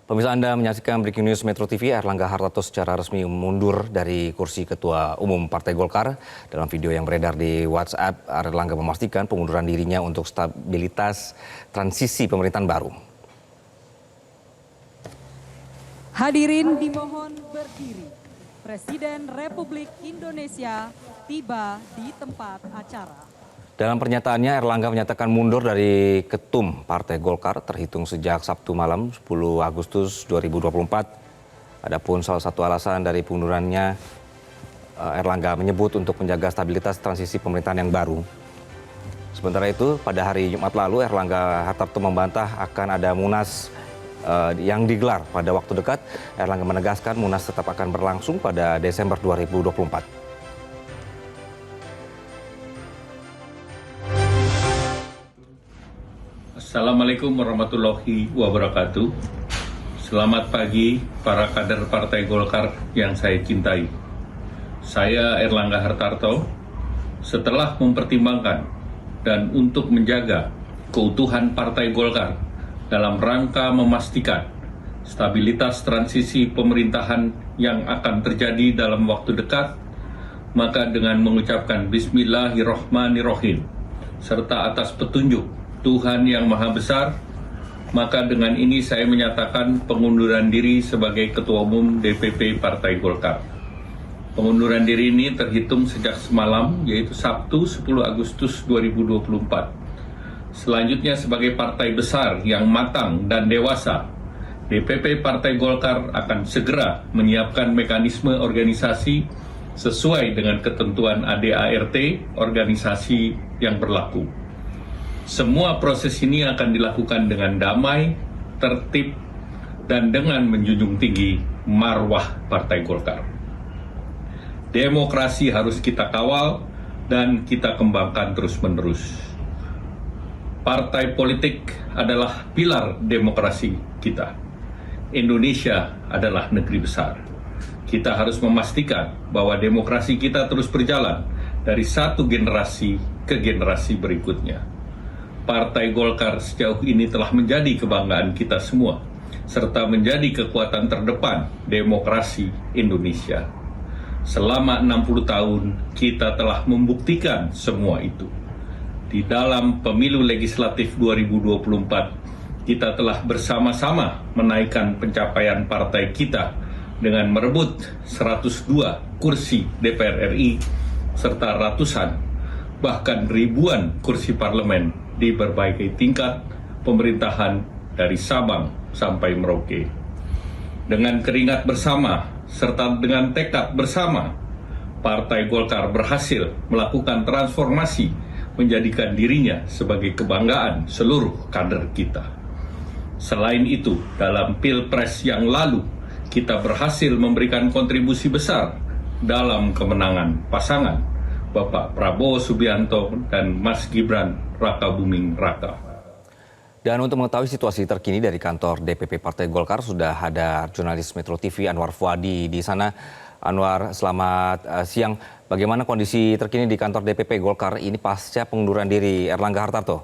Pemirsa, Anda menyaksikan Breaking News Metro TV. Erlangga Hartarto secara resmi mundur dari kursi Ketua Umum Partai Golkar. Dalam video yang beredar di WhatsApp, Erlangga memastikan pengunduran dirinya untuk stabilitas transisi pemerintahan baru. Hadirin dimohon berdiri. Presiden Republik Indonesia tiba di tempat acara. Dalam pernyataannya, Erlangga menyatakan mundur dari Ketum Partai Golkar terhitung sejak Sabtu malam 10 Agustus 2024. Adapun salah satu alasan dari pengundurannya, Erlangga menyebut untuk menjaga stabilitas transisi pemerintahan yang baru. Sementara itu, pada hari Jumat lalu, Erlangga Hartarto membantah akan ada Munas yang digelar pada waktu dekat. Erlangga menegaskan Munas tetap akan berlangsung pada Desember 2024. Assalamualaikum warahmatullahi wabarakatuh. Selamat pagi para kader Partai Golkar yang saya cintai. Saya Erlangga Hartarto, setelah mempertimbangkan dan untuk menjaga keutuhan Partai Golkar dalam rangka memastikan stabilitas transisi pemerintahan yang akan terjadi dalam waktu dekat, maka dengan mengucapkan Bismillahirrohmanirrohim serta atas petunjuk Tuhan Yang Maha Besar, maka dengan ini saya menyatakan pengunduran diri sebagai Ketua Umum DPP Partai Golkar. Pengunduran diri ini terhitung sejak semalam, yaitu Sabtu 10 Agustus 2024. Selanjutnya sebagai partai besar yang matang dan dewasa, DPP Partai Golkar akan segera menyiapkan mekanisme organisasi sesuai dengan ketentuan ADART organisasi yang berlaku. Semua proses ini akan dilakukan dengan damai, tertib, dan dengan menjunjung tinggi marwah Partai Golkar. Demokrasi harus kita kawal dan kita kembangkan terus-menerus. Partai politik adalah pilar demokrasi kita. Indonesia adalah negeri besar. Kita harus memastikan bahwa demokrasi kita terus berjalan dari satu generasi ke generasi berikutnya. Partai Golkar sejauh ini telah menjadi kebanggaan kita semua, serta menjadi kekuatan terdepan demokrasi Indonesia. Selama 60 tahun, kita telah membuktikan semua itu. Di dalam pemilu legislatif 2024, kita telah bersama-sama menaikkan pencapaian partai kita dengan merebut 102 kursi DPR RI, serta ratusan, bahkan ribuan kursi parlemen di berbagai tingkat pemerintahan dari Sabang sampai Merauke. Dengan keringat bersama serta dengan tekad bersama, Partai Golkar berhasil melakukan transformasi menjadikan dirinya sebagai kebanggaan seluruh kader kita. Selain itu, dalam Pilpres yang lalu, kita berhasil memberikan kontribusi besar dalam kemenangan pasangan Bapak Prabowo Subianto dan Mas Gibran Rakabuming Raka. Dan untuk mengetahui situasi terkini dari kantor DPP Partai Golkar, sudah ada jurnalis Metro TV Anwar Fuadi di sana. Anwar, selamat siang. Bagaimana kondisi terkini di kantor DPP Golkar ini pasca pengunduran diri Erlangga Hartarto?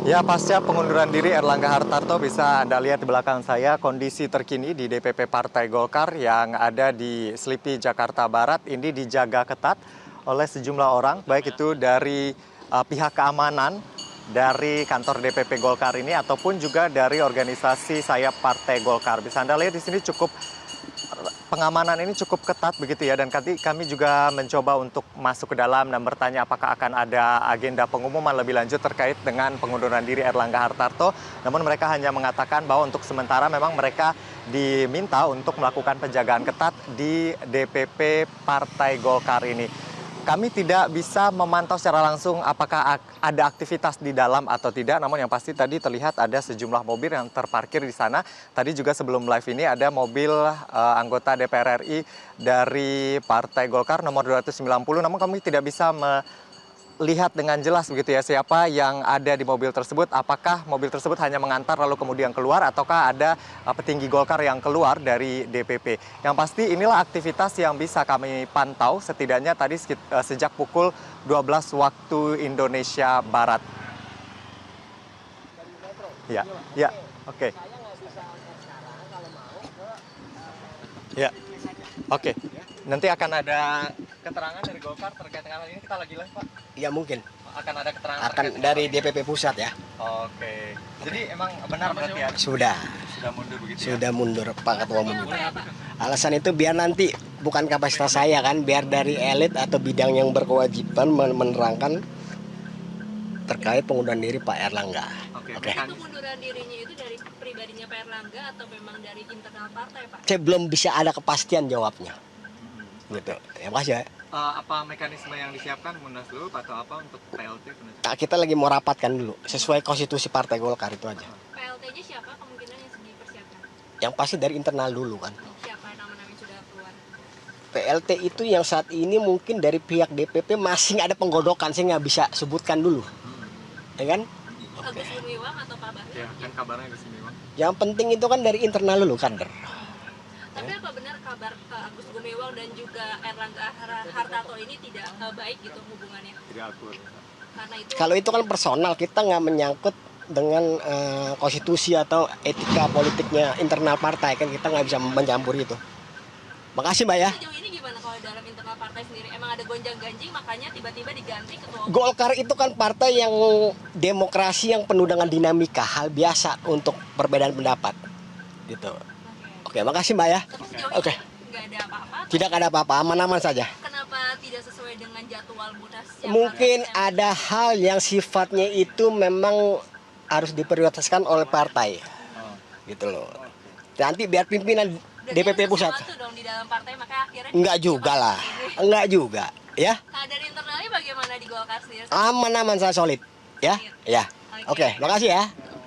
Ya, pasca pengunduran diri Erlangga Hartarto, bisa Anda lihat di belakang saya kondisi terkini di DPP Partai Golkar yang ada di Selipi, Jakarta Barat. Ini dijaga ketat oleh sejumlah orang, baik itu dari pihak keamanan dari kantor DPP Golkar ini ataupun juga dari organisasi sayap Partai Golkar. Bisa Anda lihat di sini pengamanan ini cukup ketat begitu ya, dan kami juga mencoba untuk masuk ke dalam dan bertanya apakah akan ada agenda pengumuman lebih lanjut terkait dengan pengunduran diri Erlangga Hartarto. Namun mereka hanya mengatakan bahwa untuk sementara memang mereka diminta untuk melakukan penjagaan ketat di DPP Partai Golkar ini. Kami tidak bisa memantau secara langsung apakah ada aktivitas di dalam atau tidak, namun yang pasti tadi terlihat ada sejumlah mobil yang terparkir di sana. Tadi juga sebelum live ini ada mobil anggota DPR RI dari Partai Golkar nomor 290, namun kami tidak bisa lihat dengan jelas begitu ya siapa yang ada di mobil tersebut. Apakah mobil tersebut hanya mengantar lalu kemudian keluar, ataukah ada petinggi Golkar yang keluar dari DPP. Yang pasti inilah aktivitas yang bisa kami pantau setidaknya tadi sejak pukul 12 waktu Indonesia Barat. Ya, ya, oke. Ya, oke. Nanti akan ada keterangan dari Golkar terkait dengan hal ini. Kita lagi live, Pak. Ya mungkin Akan ada keterangan akan terkait dari dengan hal ini. DPP pusat ya. Oke. Jadi emang benar berarti ya Sudah mundur begitu ya? sudah mundur Pak Ketua Umum. Alasan itu biar nanti bukan kapasitas saya kan, biar dari elit atau bidang yang berkewajiban menerangkan terkait pengunduran diri Pak Erlangga. Oke. Oke. Itu munduran dirinya itu dari pribadinya Pak Erlangga atau memang dari internal partai, Pak? Saya belum bisa ada kepastian jawabnya. Gitu. Ya makasih ya. Apa mekanisme yang disiapkan Munaslup atau apa untuk PLT? Nah, kita lagi mau rapatkan dulu sesuai konstitusi Partai Golkar itu aja. PLT-nya siapa kemungkinan yang dipersiapkan? Yang pasti dari internal dulu kan. Siapa nama-nama yang sudah keluar? PLT itu yang saat ini mungkin dari pihak DPP masih ada penggodokan, saya nggak bisa sebutkan dulu. Ya kan? Agus Gumiwang atau Pak Bahlil? Ya, kan kabarnya ke sini, Bang. Yang penting itu kan dari internal dulu kader. Tapi apa benar kabar Agus Gumiwang dan juga Erlangga Hartarto ini tidak baik gitu hubungannya? Tidak akur. Karena itu Kalau itu kan personal, kita nggak menyangkut dengan konstitusi atau etika politiknya internal partai, kan kita nggak bisa mencampur itu. Makasih Mbak ya. sejauh ini gimana kalau dalam internal partai sendiri? Emang ada gonjang-ganjing makanya tiba-tiba diganti ketua umum? Golkar itu kan partai yang demokrasi yang penuh dengan dinamika, hal biasa untuk perbedaan pendapat. Gitu. Oke, makasih Mbak ya. Tapi sejauh Oke. ini nggak ada apa-apa? Tidak ada apa-apa, aman-aman saja. Kenapa tidak sesuai dengan jadwal munas? Mungkin ada hal yang sifatnya itu memang harus diprioritaskan oleh partai. Gitu loh. Nanti biar pimpinan DPP pusat. Sesuatu dong di dalam partai makanya akhirnya Enggak juga lah. Enggak juga, ya. Nah, dari internalnya bagaimana di Golkar sendiri? Aman-aman saya solid. Ya? Ya. Oke, makasih ya.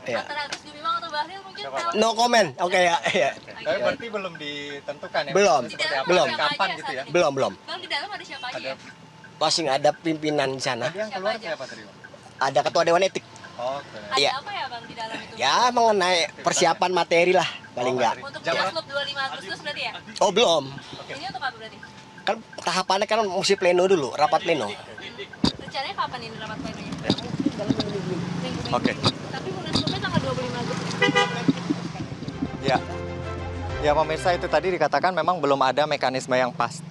Ya. Antara Agus Gumiwang atau Bahlil mungkin tahu. No comment. Oke ya. Ya. Tapi berarti belum ditentukan ya? Belum. Seperti apa Belum. dan kapan gitu ya? Belum. Bang di dalam ada siapa aja ya? Masih ada pimpinan di sana. Tadi yang keluar siapa tadi, Bang? Ada ketua dewan etik. Oke. Ada Iya. apa ya Bang di dalam itu? Ya, mengenai persiapan materi lah paling enggak. Untuk Jam berapa? Munaslup 25 Agustus berarti ya? Oh, belum. Ini untuk apa berarti? Kan tahapannya kan mesti pleno dulu, rapat pleno. Rencananya kapan ini rapat plenonya? Minggu-minggu. Oke. Tapi Munaslupnya tanggal 25 Agustus. Ya. Ya pemirsa, itu tadi dikatakan memang belum ada mekanisme yang pasti.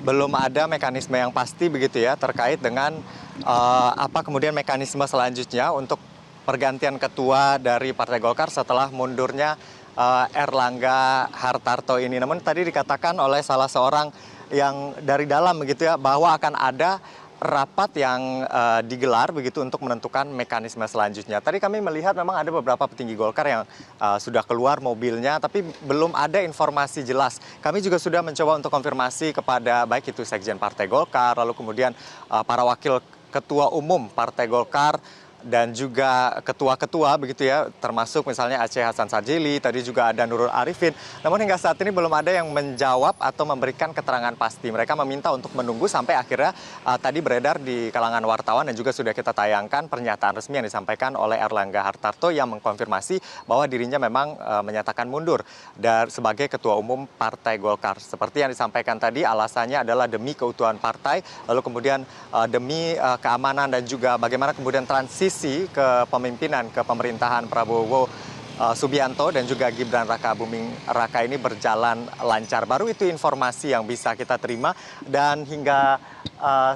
Belum ada mekanisme yang pasti begitu ya terkait dengan apa kemudian mekanisme selanjutnya untuk pergantian ketua dari Partai Golkar setelah mundurnya Erlangga Hartarto ini. Namun tadi dikatakan oleh salah seorang yang dari dalam begitu ya bahwa akan ada rapat yang digelar begitu untuk menentukan mekanisme selanjutnya. Tadi kami melihat memang ada beberapa petinggi Golkar yang sudah keluar mobilnya, tapi belum ada informasi jelas. Kami juga sudah mencoba untuk konfirmasi kepada baik itu Sekjen Partai Golkar, lalu kemudian para wakil ketua umum Partai Golkar, dan juga ketua-ketua begitu ya, termasuk misalnya Aceh Hasan Sajili, tadi juga ada Nurul Arifin. Namun hingga saat ini belum ada yang menjawab atau memberikan keterangan pasti. Mereka meminta untuk menunggu sampai akhirnya tadi beredar di kalangan wartawan dan juga sudah kita tayangkan pernyataan resmi yang disampaikan oleh Erlangga Hartarto yang mengkonfirmasi bahwa dirinya memang menyatakan mundur sebagai ketua umum Partai Golkar. Seperti yang disampaikan tadi, alasannya adalah demi keutuhan partai, lalu kemudian demi keamanan dan juga bagaimana kemudian transisi ke pemimpinan, ke pemerintahan Prabowo Subianto dan juga Gibran Raka Buming Raka ini berjalan lancar. Baru itu informasi yang bisa kita terima dan hingga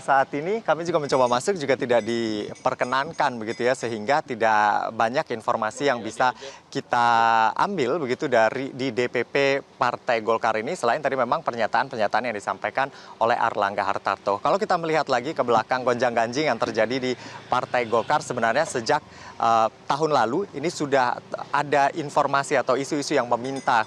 saat ini kami juga mencoba masuk juga tidak diperkenankan begitu ya, sehingga tidak banyak informasi yang bisa kita ambil begitu di DPP Partai Golkar ini selain tadi memang pernyataan-pernyataan yang disampaikan oleh Erlangga Hartarto. Kalau kita melihat lagi ke belakang gonjang-ganjing yang terjadi di Partai Golkar sebenarnya sejak tahun lalu ini sudah ada informasi atau isu-isu yang meminta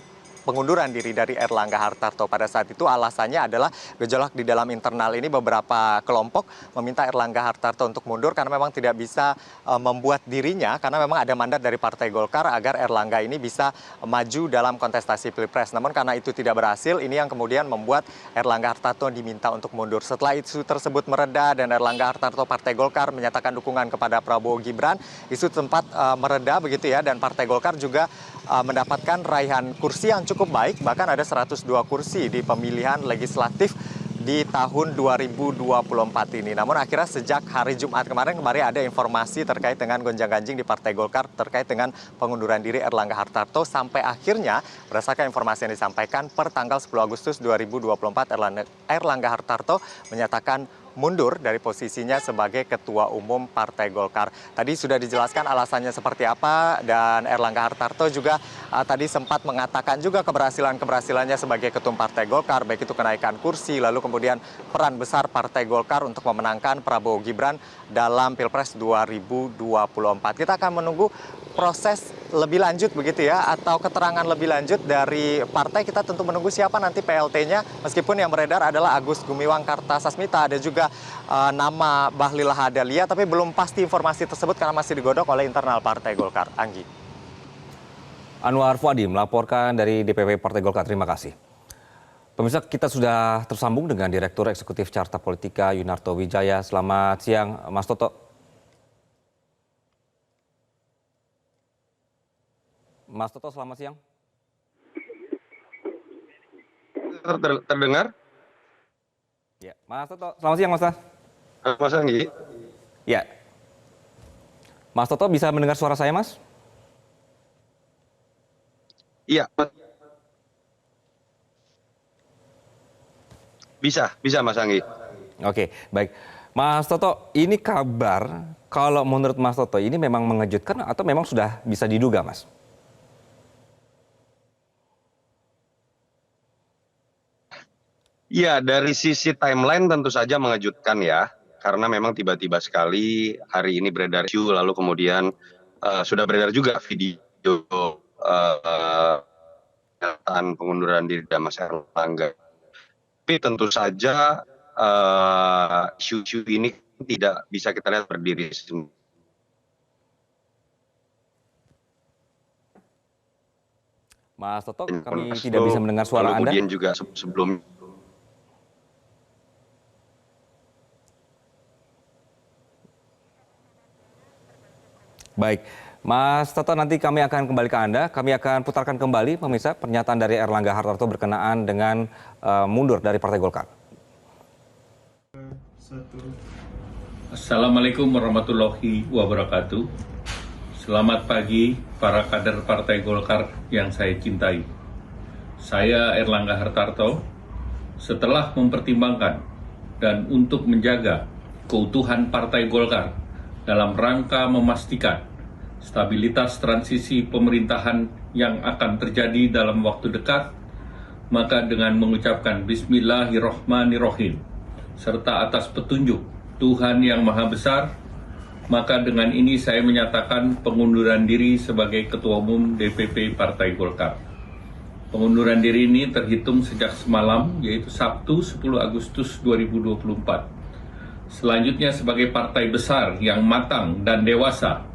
pengunduran diri dari Erlangga Hartarto. Pada saat itu alasannya adalah gejolak di dalam internal ini beberapa kelompok meminta Erlangga Hartarto untuk mundur karena memang tidak bisa membuat dirinya, karena memang ada mandat dari Partai Golkar agar Erlangga ini bisa maju dalam kontestasi Pilpres. Namun karena itu tidak berhasil, ini yang kemudian membuat Erlangga Hartarto diminta untuk mundur. Setelah isu tersebut mereda dan Erlangga Hartarto Partai Golkar menyatakan dukungan kepada Prabowo Gibran, isu sempat mereda begitu ya, dan Partai Golkar juga mendapatkan raihan kursi yang cukup baik, bahkan ada 102 kursi di pemilihan legislatif di tahun 2024 ini. Namun akhirnya sejak hari Jumat kemarin ada informasi terkait dengan gonjang-ganjing di Partai Golkar terkait dengan pengunduran diri Erlangga Hartarto, sampai akhirnya berdasarkan informasi yang disampaikan per tanggal 10 Agustus 2024 Erlangga Hartarto menyatakan mundur dari posisinya sebagai Ketua Umum Partai Golkar. Tadi sudah dijelaskan alasannya seperti apa, dan Erlangga Hartarto juga tadi sempat mengatakan juga keberhasilannya sebagai Ketum Partai Golkar, baik itu kenaikan kursi, lalu kemudian peran besar Partai Golkar untuk memenangkan Prabowo Gibran dalam Pilpres 2024. Kita akan menunggu proses lebih lanjut begitu ya, atau keterangan lebih lanjut dari partai. Kita tentu menunggu siapa nanti PLT-nya, meskipun yang beredar adalah Agus Gumiwang Kartasasmita, ada juga nama Bahlil Lahadalia, tapi belum pasti informasi tersebut karena masih digodok oleh internal Partai Golkar. Anggi. Anwar Fuadi melaporkan dari DPP Partai Golkar. Terima kasih. Pemirsa, kita sudah tersambung dengan Direktur Eksekutif Carta Politika Yunarto Wijaya. Selamat siang, Mas Toto. Mas Toto, selamat siang. Terdengar? Ya, Mas Toto, selamat siang, Mas. Mas Anggi? Ya. Mas Toto bisa mendengar suara saya, Mas? Iya. Bisa Mas Anggi. Oke, baik. Mas Toto, ini kabar kalau menurut Mas Toto ini memang mengejutkan atau memang sudah bisa diduga, Mas? Ya, dari sisi timeline tentu saja mengejutkan ya, karena memang tiba-tiba sekali hari ini beredar isu, lalu kemudian sudah beredar juga video pernyataan pengunduran diri Mas Erlangga. Tapi tentu saja isu-isu ini tidak bisa kita lihat berdiri sendiri. Mas Toto, kami tidak bisa mendengar suara Anda. Kemudian juga sebelum Baik, Mas Toto, nanti kami akan kembali ke Anda. Kami akan putarkan kembali, pemirsa, pernyataan dari Erlangga Hartarto berkenaan dengan mundur dari Partai Golkar. Assalamualaikum warahmatullahi wabarakatuh. Selamat pagi para kader Partai Golkar yang saya cintai. Saya Erlangga Hartarto, setelah mempertimbangkan dan untuk menjaga keutuhan Partai Golkar dalam rangka memastikan stabilitas transisi pemerintahan yang akan terjadi dalam waktu dekat, maka dengan mengucapkan Bismillahirrahmanirrahim serta atas petunjuk Tuhan Yang Maha Besar, maka dengan ini saya menyatakan pengunduran diri sebagai Ketua Umum DPP Partai Golkar. Pengunduran diri ini terhitung sejak semalam, yaitu Sabtu 10 Agustus 2024. Selanjutnya sebagai partai besar yang matang dan dewasa,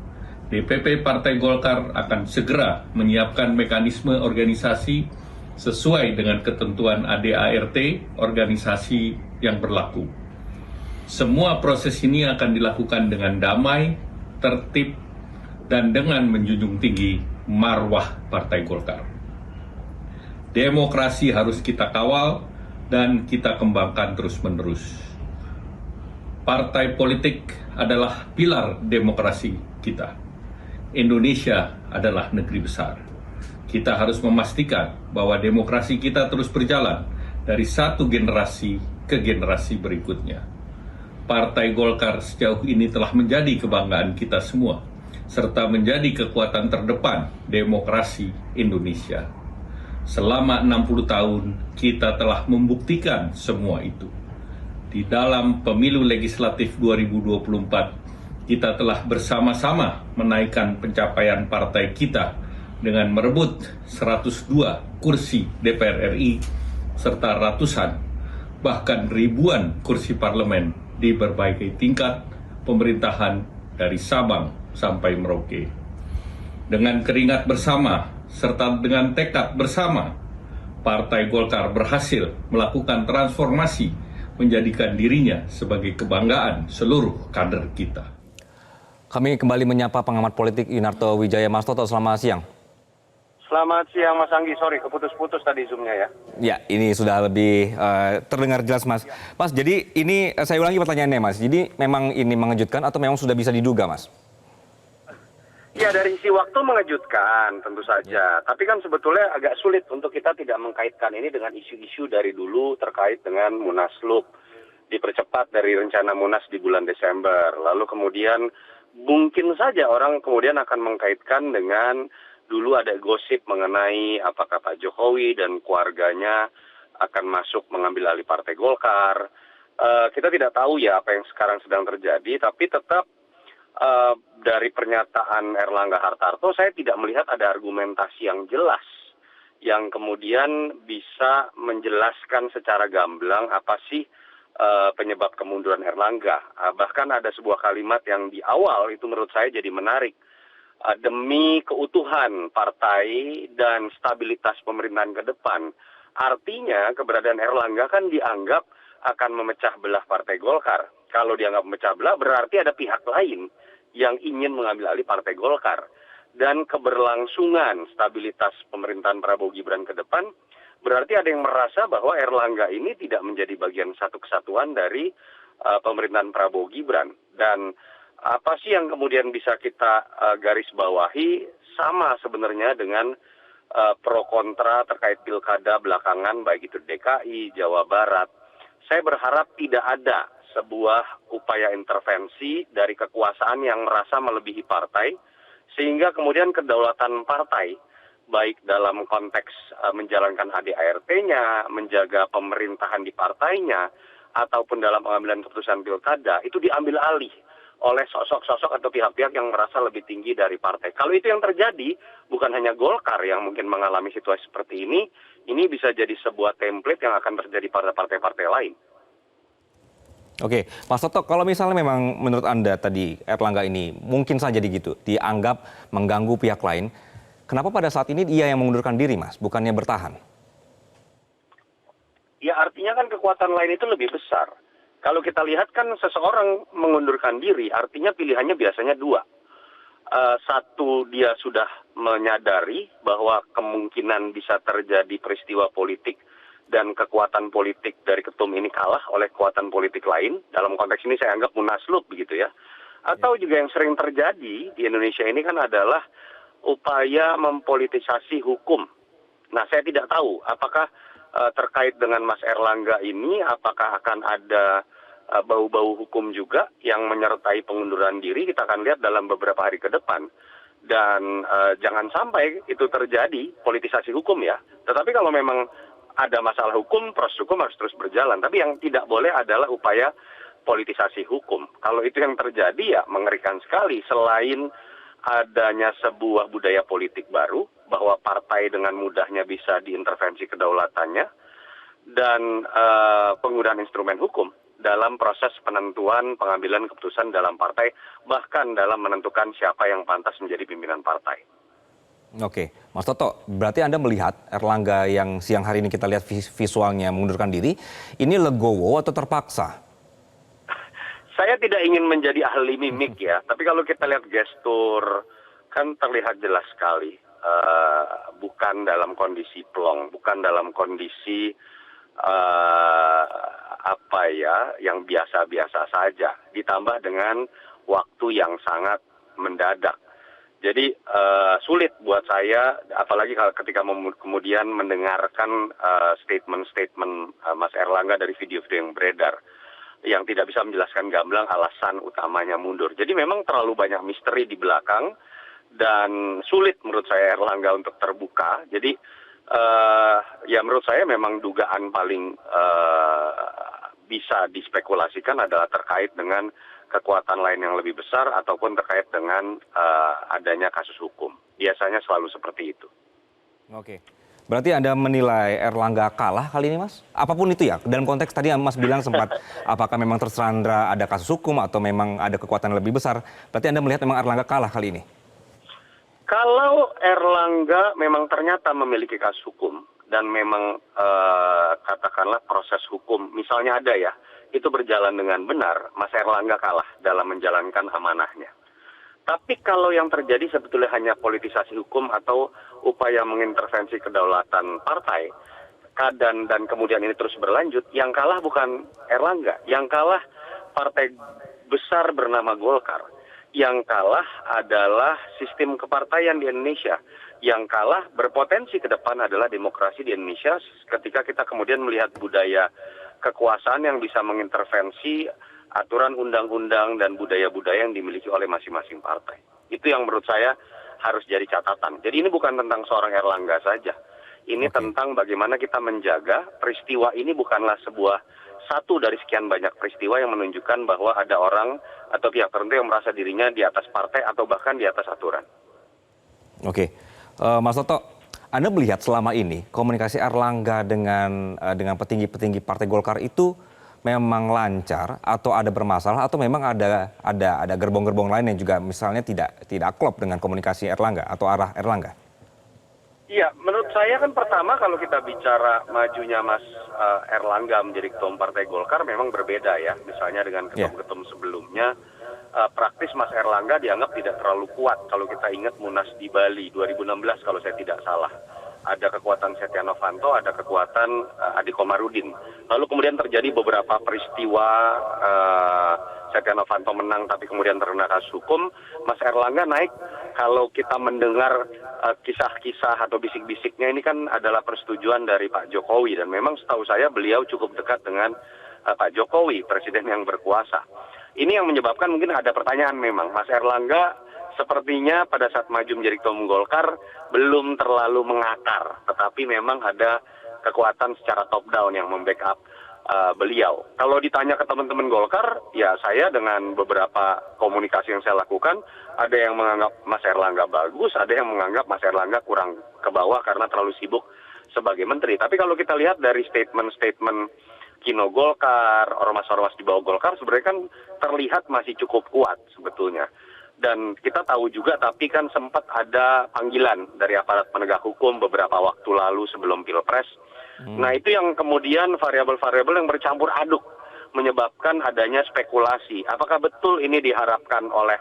DPP Partai Golkar akan segera menyiapkan mekanisme organisasi sesuai dengan ketentuan ADART organisasi yang berlaku. Semua proses ini akan dilakukan dengan damai, tertib, dan dengan menjunjung tinggi marwah Partai Golkar. Demokrasi harus kita kawal dan kita kembangkan terus-menerus. Partai politik adalah pilar demokrasi kita. Indonesia adalah negeri besar. Kita harus memastikan bahwa demokrasi kita terus berjalan dari satu generasi ke generasi berikutnya. Partai Golkar sejauh ini telah menjadi kebanggaan kita semua, serta menjadi kekuatan terdepan demokrasi Indonesia. Selama 60 tahun, kita telah membuktikan semua itu. Di dalam pemilu legislatif 2024, kita telah bersama-sama menaikkan pencapaian partai kita dengan merebut 102 kursi DPR RI, serta ratusan, bahkan ribuan kursi parlemen di berbagai tingkat pemerintahan dari Sabang sampai Merauke. Dengan keringat bersama, serta dengan tekad bersama, Partai Golkar berhasil melakukan transformasi menjadikan dirinya sebagai kebanggaan seluruh kader kita. Kami kembali menyapa pengamat politik Yunarto Wijaya. Mas Toto, selamat siang. Selamat siang Mas Anggi, sorry keputus-putus tadi Zoom-nya ya. Ya, ini sudah lebih terdengar jelas, Mas. Mas, jadi ini saya ulangi pertanyaannya, Mas. Jadi memang ini mengejutkan atau memang sudah bisa diduga, Mas? Ya, dari sisi waktu mengejutkan tentu saja. Tapi kan sebetulnya agak sulit untuk kita tidak mengkaitkan ini dengan isu-isu dari dulu terkait dengan Munaslup. Dipercepat dari rencana Munas di bulan Desember. Lalu kemudian mungkin saja orang kemudian akan mengkaitkan dengan dulu ada gosip mengenai apakah Pak Jokowi dan keluarganya akan masuk mengambil alih Partai Golkar. Kita tidak tahu ya apa yang sekarang sedang terjadi, tapi tetap dari pernyataan Erlangga Hartarto saya tidak melihat ada argumentasi yang jelas yang kemudian bisa menjelaskan secara gamblang apa sih penyebab kemunduran Erlangga. Bahkan ada sebuah kalimat yang di awal itu menurut saya jadi menarik. Demi keutuhan partai dan stabilitas pemerintahan ke depan. Artinya keberadaan Erlangga kan dianggap akan memecah belah Partai Golkar. Kalau dianggap memecah belah berarti ada pihak lain yang ingin mengambil alih Partai Golkar. Dan keberlangsungan stabilitas pemerintahan Prabowo Gibran ke depan berarti ada yang merasa bahwa Erlangga ini tidak menjadi bagian satu kesatuan dari pemerintahan Prabowo Gibran. Dan apa sih yang kemudian bisa kita garis bawahi sama sebenarnya dengan pro kontra terkait pilkada belakangan baik itu DKI, Jawa Barat. Saya berharap tidak ada sebuah upaya intervensi dari kekuasaan yang merasa melebihi partai sehingga kemudian kedaulatan partai baik dalam konteks menjalankan ADART-nya, menjaga pemerintahan di partainya ataupun dalam pengambilan keputusan pilkada itu diambil alih oleh sosok-sosok atau pihak-pihak yang merasa lebih tinggi dari partai. Kalau itu yang terjadi, bukan hanya Golkar yang mungkin mengalami situasi seperti ini bisa jadi sebuah template yang akan terjadi pada partai-partai lain. Oke, Mas Toto, kalau misalnya memang menurut Anda tadi Erlangga ini mungkin saja dianggap mengganggu pihak lain, kenapa pada saat ini dia yang mengundurkan diri, Mas, bukannya bertahan? Ya artinya kan kekuatan lain itu lebih besar. Kalau kita lihat kan seseorang mengundurkan diri, artinya pilihannya biasanya dua. Satu, dia sudah menyadari bahwa kemungkinan bisa terjadi peristiwa politik dan kekuatan politik dari ketum ini kalah oleh kekuatan politik lain. Dalam konteks ini saya anggap Munaslup begitu ya. Atau juga yang sering terjadi di Indonesia ini kan adalah upaya mempolitisasi hukum. Nah, saya tidak tahu apakah terkait dengan Mas Erlangga ini apakah akan ada bau-bau hukum juga yang menyertai pengunduran diri. Kita akan lihat dalam beberapa hari ke depan. Dan jangan sampai itu terjadi politisasi hukum ya. Tetapi kalau memang ada masalah hukum, proses hukum harus terus berjalan. Tapi yang tidak boleh adalah upaya politisasi hukum. Kalau itu yang terjadi ya mengerikan sekali. Selain adanya sebuah budaya politik baru, bahwa partai dengan mudahnya bisa diintervensi kedaulatannya, dan penggunaan instrumen hukum dalam proses penentuan pengambilan keputusan dalam partai, bahkan dalam menentukan siapa yang pantas menjadi pimpinan partai. Oke, Mas Toto, berarti Anda melihat Erlangga yang siang hari ini kita lihat visualnya mengundurkan diri, ini legowo atau terpaksa? Saya tidak ingin menjadi ahli mimik ya, tapi kalau kita lihat gestur, kan terlihat jelas sekali. Bukan dalam kondisi plong, bukan dalam kondisi yang biasa-biasa saja, ditambah dengan waktu yang sangat mendadak. Jadi sulit buat saya, apalagi kalau ketika kemudian mendengarkan statement-statement Mas Erlangga dari video-video yang beredar, yang tidak bisa menjelaskan gamblang alasan utamanya mundur. Jadi memang terlalu banyak misteri di belakang, dan sulit menurut saya Erlangga untuk terbuka. Jadi ya menurut saya memang dugaan paling bisa dispekulasikan adalah terkait dengan kekuatan lain yang lebih besar ataupun terkait dengan adanya kasus hukum. Biasanya selalu seperti itu. Oke. Berarti Anda menilai Erlangga kalah kali ini, Mas? Apapun itu ya, dalam konteks tadi Mas bilang sempat apakah memang tersandra ada kasus hukum atau memang ada kekuatan lebih besar. Berarti Anda melihat memang Erlangga kalah kali ini? Kalau Erlangga memang ternyata memiliki kasus hukum dan memang katakanlah proses hukum, misalnya ada ya, itu berjalan dengan benar, Mas Erlangga kalah dalam menjalankan amanahnya. Tapi kalau yang terjadi sebetulnya hanya politisasi hukum atau upaya mengintervensi kedaulatan partai, dan kemudian ini terus berlanjut, yang kalah bukan Erlangga, yang kalah partai besar bernama Golkar. Yang kalah adalah sistem kepartaian di Indonesia. Yang kalah berpotensi ke depan adalah demokrasi di Indonesia ketika kita kemudian melihat budaya kekuasaan yang bisa mengintervensi aturan undang-undang dan budaya-budaya yang dimiliki oleh masing-masing partai. Itu yang menurut saya harus jadi catatan. Jadi ini bukan tentang seorang Erlangga saja. Ini tentang bagaimana kita menjaga peristiwa ini bukanlah satu dari sekian banyak peristiwa yang menunjukkan bahwa ada orang atau pihak tertentu yang merasa dirinya di atas partai atau bahkan di atas aturan. Oke, Mas Toto, Anda melihat selama ini komunikasi Erlangga dengan petinggi-petinggi Partai Golkar itu memang lancar atau ada bermasalah atau memang ada gerbong-gerbong lain yang juga misalnya tidak klop dengan komunikasi Erlangga atau arah Erlangga? Iya, menurut saya kan pertama kalau kita bicara majunya Mas Erlangga menjadi ketua Partai Golkar memang berbeda ya. Misalnya dengan ketum-ketum sebelumnya, praktis Mas Erlangga dianggap tidak terlalu kuat. Kalau kita ingat Munas di Bali 2016 kalau saya tidak salah. Ada kekuatan Setia Novanto, ada kekuatan Adi Komarudin. Lalu kemudian terjadi beberapa peristiwa Setia Novanto menang tapi kemudian terkena kasus hukum. Mas Erlangga naik, kalau kita mendengar kisah-kisah atau bisik-bisiknya ini kan adalah persetujuan dari Pak Jokowi. Dan memang setahu saya beliau cukup dekat dengan Pak Jokowi, presiden yang berkuasa. Ini yang menyebabkan mungkin ada pertanyaan memang. Mas Erlangga sepertinya pada saat maju menjadi ketua umum Golkar belum terlalu mengakar, tetapi memang ada kekuatan secara top down yang membackup beliau. Kalau ditanya ke teman-teman Golkar, ya saya dengan beberapa komunikasi yang saya lakukan, ada yang menganggap Mas Erlangga bagus, ada yang menganggap Mas Erlangga kurang ke bawah karena terlalu sibuk sebagai menteri. Tapi kalau kita lihat dari statement-statement Kino Golkar, ormas-ormas di bawah Golkar, sebenarnya kan terlihat masih cukup kuat sebetulnya. Dan kita tahu juga, tapi kan sempat ada panggilan dari aparat penegak hukum beberapa waktu lalu sebelum Pilpres. Nah itu yang kemudian variabel-variabel yang bercampur aduk menyebabkan adanya spekulasi. Apakah betul ini diharapkan oleh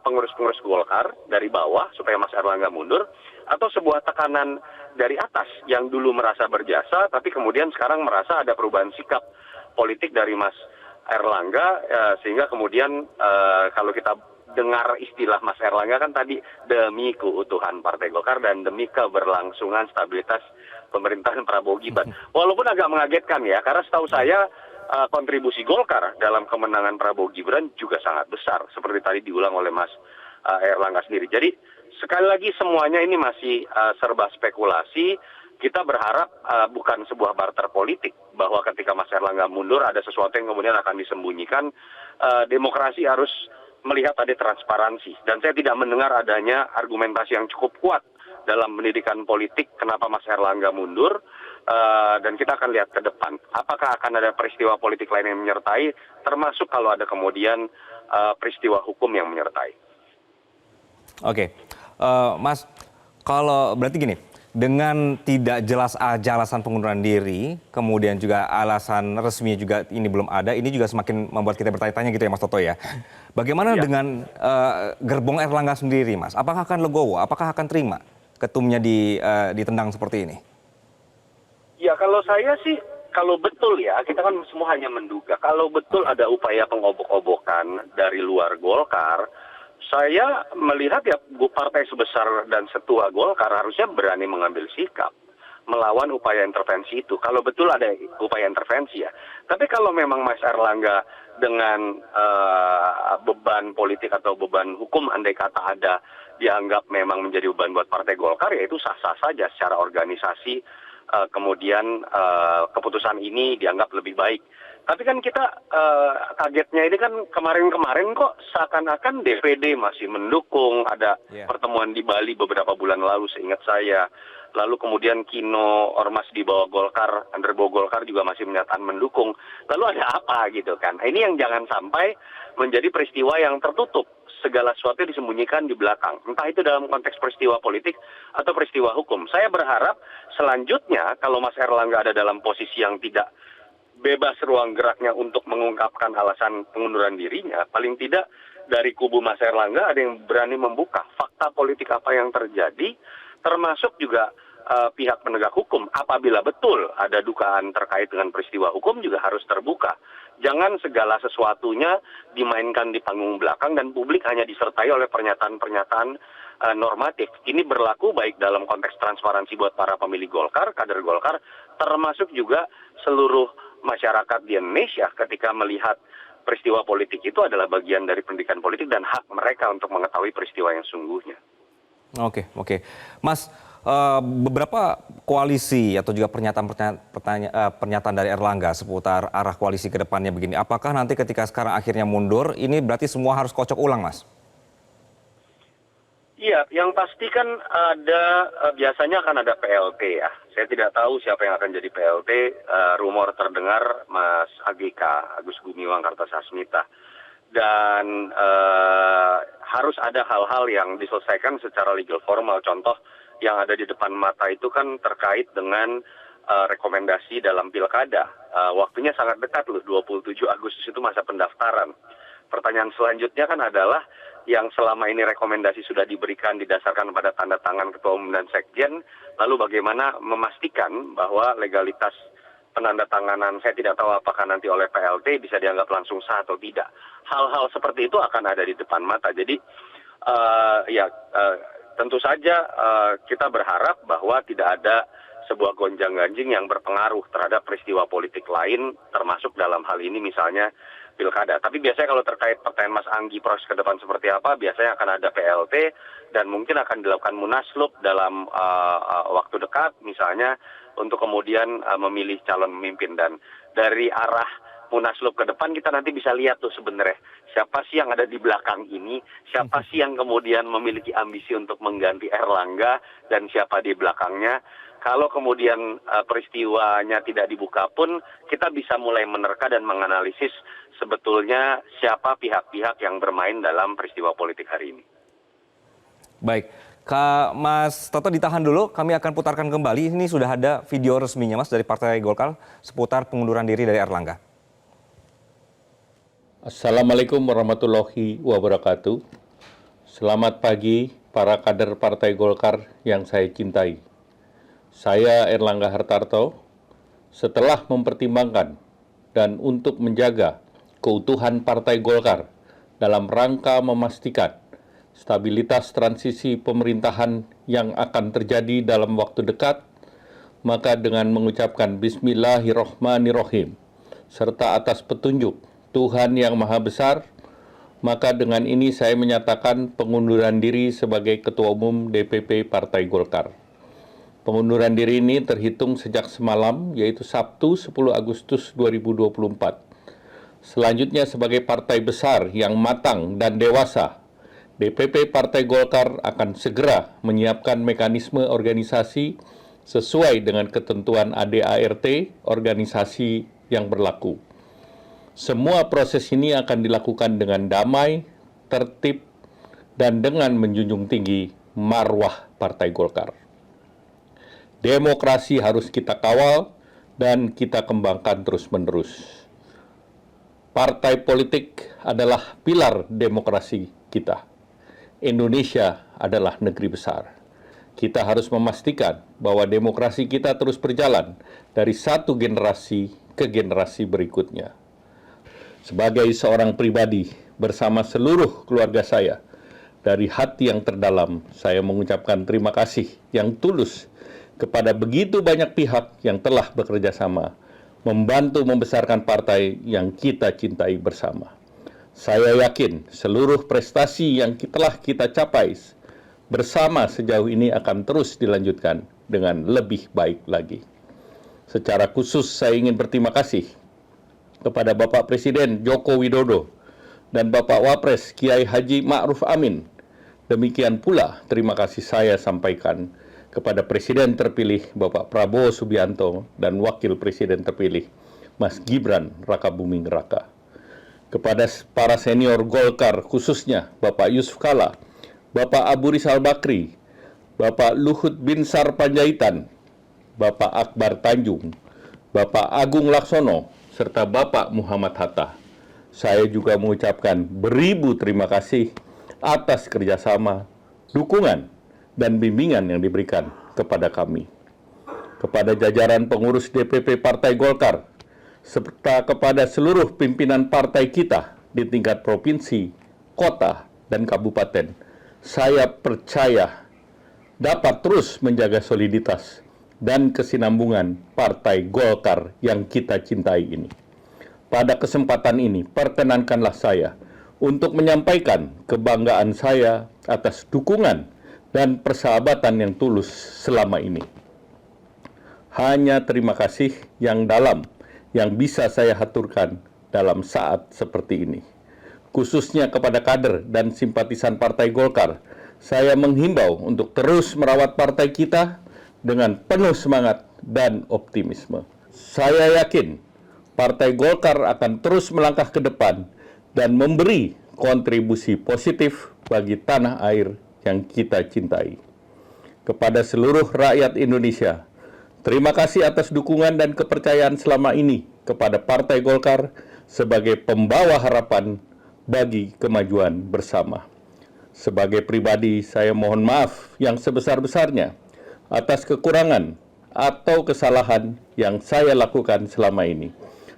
pengurus-pengurus Golkar dari bawah supaya Mas Erlangga mundur, atau sebuah tekanan dari atas yang dulu merasa berjasa, tapi kemudian sekarang merasa ada perubahan sikap politik dari Mas Erlangga, sehingga kemudian kalau kita dengar istilah Mas Erlangga kan tadi demi keutuhan Partai Golkar dan demi keberlangsungan stabilitas pemerintahan Prabowo Gibran. Walaupun agak mengagetkan ya, karena setahu saya kontribusi Golkar dalam kemenangan Prabowo Gibran juga sangat besar, seperti tadi diulang oleh Mas Erlangga sendiri. Jadi sekali lagi semuanya ini masih serba spekulasi. Kita berharap bukan sebuah barter politik, bahwa ketika Mas Erlangga mundur ada sesuatu yang kemudian akan disembunyikan. Demokrasi harus melihat ada transparansi. Dan saya tidak mendengar adanya argumentasi yang cukup kuat dalam pendidikan politik kenapa Mas Erlangga mundur. Dan kita akan lihat ke depan. Apakah akan ada peristiwa politik lain yang menyertai, termasuk kalau ada kemudian peristiwa hukum yang menyertai. Oke, Mas, kalau berarti gini, dengan tidak jelas alasan pengunduran diri, kemudian juga alasan resmi juga ini belum ada, ini juga semakin membuat kita bertanya-tanya gitu ya Mas Toto ya. Bagaimana dengan gerbong Erlangga sendiri Mas? Apakah akan legowo? Apakah akan terima ketumnya ditendang seperti ini? Ya kalau saya sih, kalau betul ya, kita kan semua hanya menduga. Kalau betul ada upaya pengobok-obokan dari luar Golkar, saya melihat ya partai sebesar dan setua Golkar harusnya berani mengambil sikap melawan upaya intervensi itu. Kalau betul ada upaya intervensi ya. Tapi kalau memang Mas Erlangga dengan beban politik atau beban hukum andai kata ada dianggap memang menjadi beban buat partai Golkar, ya itu sah-sah saja secara organisasi. Kemudian keputusan ini dianggap lebih baik. Tapi kan kita kagetnya ini kan kemarin-kemarin kok seakan-akan DPD masih mendukung, ada pertemuan di Bali beberapa bulan lalu seingat saya. Lalu kemudian Kino, ormas di bawah Golkar, underbawah Golkar juga masih menyatakan mendukung. Lalu ada apa gitu kan? Ini yang jangan sampai menjadi peristiwa yang tertutup. Segala sesuatu disembunyikan di belakang. Entah itu dalam konteks peristiwa politik atau peristiwa hukum. Saya berharap selanjutnya kalau Mas Erlangga ada dalam posisi yang tidak bebas ruang geraknya untuk mengungkapkan alasan pengunduran dirinya, paling tidak dari kubu Mas Erlangga ada yang berani membuka fakta politik apa yang terjadi, termasuk juga pihak penegak hukum. Apabila betul ada dugaan terkait dengan peristiwa hukum juga harus terbuka. Jangan segala sesuatunya dimainkan di panggung belakang dan publik hanya disertai oleh pernyataan-pernyataan normatif. Ini berlaku baik dalam konteks transparansi buat para pemilih Golkar, kader Golkar, termasuk juga seluruh masyarakat di Indonesia ketika melihat peristiwa politik itu adalah bagian dari pendidikan politik dan hak mereka untuk mengetahui peristiwa yang sungguhnya. Oke. Mas, beberapa koalisi atau juga pernyataan dari Erlangga seputar arah koalisi ke depannya begini. Apakah nanti ketika sekarang akhirnya mundur, ini berarti semua harus kocok ulang, Mas? Iya, yang pasti kan biasanya akan ada PLT ya. Saya tidak tahu siapa yang akan jadi PLT. Rumor terdengar Mas AGK, Agus Gumiwang Kartasasmita. Dan harus ada hal-hal yang diselesaikan secara legal formal. Contoh yang ada di depan mata itu kan terkait dengan rekomendasi dalam pilkada. Waktunya sangat dekat loh, 27 Agustus itu masa pendaftaran. Pertanyaan selanjutnya kan adalah yang selama ini rekomendasi sudah diberikan didasarkan pada tanda tangan Ketua Umum dan Sekjen, lalu bagaimana memastikan bahwa legalitas penandatanganan, saya tidak tahu apakah nanti oleh PLT bisa dianggap langsung sah atau tidak. Hal-hal seperti itu akan ada di depan mata. Jadi tentu saja kita berharap bahwa tidak ada sebuah gonjang-ganjing yang berpengaruh terhadap peristiwa politik lain, termasuk dalam hal ini misalnya pilkada. Tapi biasanya kalau terkait pertanyaan Mas Anggi proses ke depan seperti apa, biasanya akan ada PLT dan mungkin akan dilakukan munaslup dalam waktu dekat misalnya untuk kemudian memilih calon pemimpin. Dan dari arah munaslup ke depan kita nanti bisa lihat tuh sebenarnya siapa sih yang ada di belakang ini, siapa sih yang kemudian memiliki ambisi untuk mengganti Erlangga dan siapa di belakangnya. Kalau kemudian peristiwanya tidak dibuka pun, kita bisa mulai menerka dan menganalisis sebetulnya siapa pihak-pihak yang bermain dalam peristiwa politik hari ini. Baik, Kak Mas Toto ditahan dulu, kami akan putarkan kembali. Ini sudah ada video resminya Mas dari Partai Golkar seputar pengunduran diri dari Erlangga. Assalamualaikum warahmatullahi wabarakatuh. Selamat pagi para kader Partai Golkar yang saya cintai. Saya Erlangga Hartarto, setelah mempertimbangkan dan untuk menjaga keutuhan Partai Golkar dalam rangka memastikan stabilitas transisi pemerintahan yang akan terjadi dalam waktu dekat, maka dengan mengucapkan Bismillahirrahmanirrahim, serta atas petunjuk Tuhan Yang Maha Besar, maka dengan ini saya menyatakan pengunduran diri sebagai Ketua Umum DPP Partai Golkar. Pengunduran diri ini terhitung sejak semalam, yaitu Sabtu 10 Agustus 2024. Selanjutnya sebagai partai besar yang matang dan dewasa, DPP Partai Golkar akan segera menyiapkan mekanisme organisasi sesuai dengan ketentuan ADART organisasi yang berlaku. Semua proses ini akan dilakukan dengan damai, tertib, dan dengan menjunjung tinggi marwah Partai Golkar. Demokrasi harus kita kawal dan kita kembangkan terus-menerus. Partai politik adalah pilar demokrasi kita. Indonesia adalah negeri besar. Kita harus memastikan bahwa demokrasi kita terus berjalan dari satu generasi ke generasi berikutnya. Sebagai seorang pribadi bersama seluruh keluarga saya, dari hati yang terdalam saya mengucapkan terima kasih yang tulus kepada begitu banyak pihak yang telah bekerja sama, membantu membesarkan partai yang kita cintai bersama. Saya yakin seluruh prestasi yang telah kita capai bersama sejauh ini akan terus dilanjutkan dengan lebih baik lagi. Secara khusus saya ingin berterima kasih kepada Bapak Presiden Joko Widodo dan Bapak Wapres Kiai Haji Ma'ruf Amin. Demikian pula terima kasih saya sampaikan kepada Presiden terpilih Bapak Prabowo Subianto dan Wakil Presiden terpilih Mas Gibran Rakabuming Raka. Kepada para senior Golkar khususnya Bapak Yusuf Kala, Bapak Abu Rizal Bakri, Bapak Luhut Binsar Panjaitan, Bapak Akbar Tanjung, Bapak Agung Laksono, serta Bapak Muhammad Hatta. saya juga mengucapkan beribu terima kasih atas kerjasama, dukungan, dan bimbingan yang diberikan kepada kami. Kepada jajaran pengurus DPP Partai Golkar, serta kepada seluruh pimpinan partai kita di tingkat provinsi, kota, dan kabupaten, saya percaya dapat terus menjaga soliditas dan kesinambungan Partai Golkar yang kita cintai ini. Pada kesempatan ini, perkenankanlah saya untuk menyampaikan kebanggaan saya atas dukungan dan persahabatan yang tulus selama ini. Hanya terima kasih yang dalam yang bisa saya haturkan dalam saat seperti ini. Khususnya kepada kader dan simpatisan Partai Golkar, saya menghimbau untuk terus merawat partai kita dengan penuh semangat dan optimisme. Saya yakin Partai Golkar akan terus melangkah ke depan dan memberi kontribusi positif bagi tanah air yang kita cintai. Kepada seluruh rakyat Indonesia, terima kasih atas dukungan dan kepercayaan selama ini kepada Partai Golkar sebagai pembawa harapan bagi kemajuan bersama. Sebagai pribadi, saya mohon maaf yang sebesar-besarnya atas kekurangan atau kesalahan yang saya lakukan selama ini.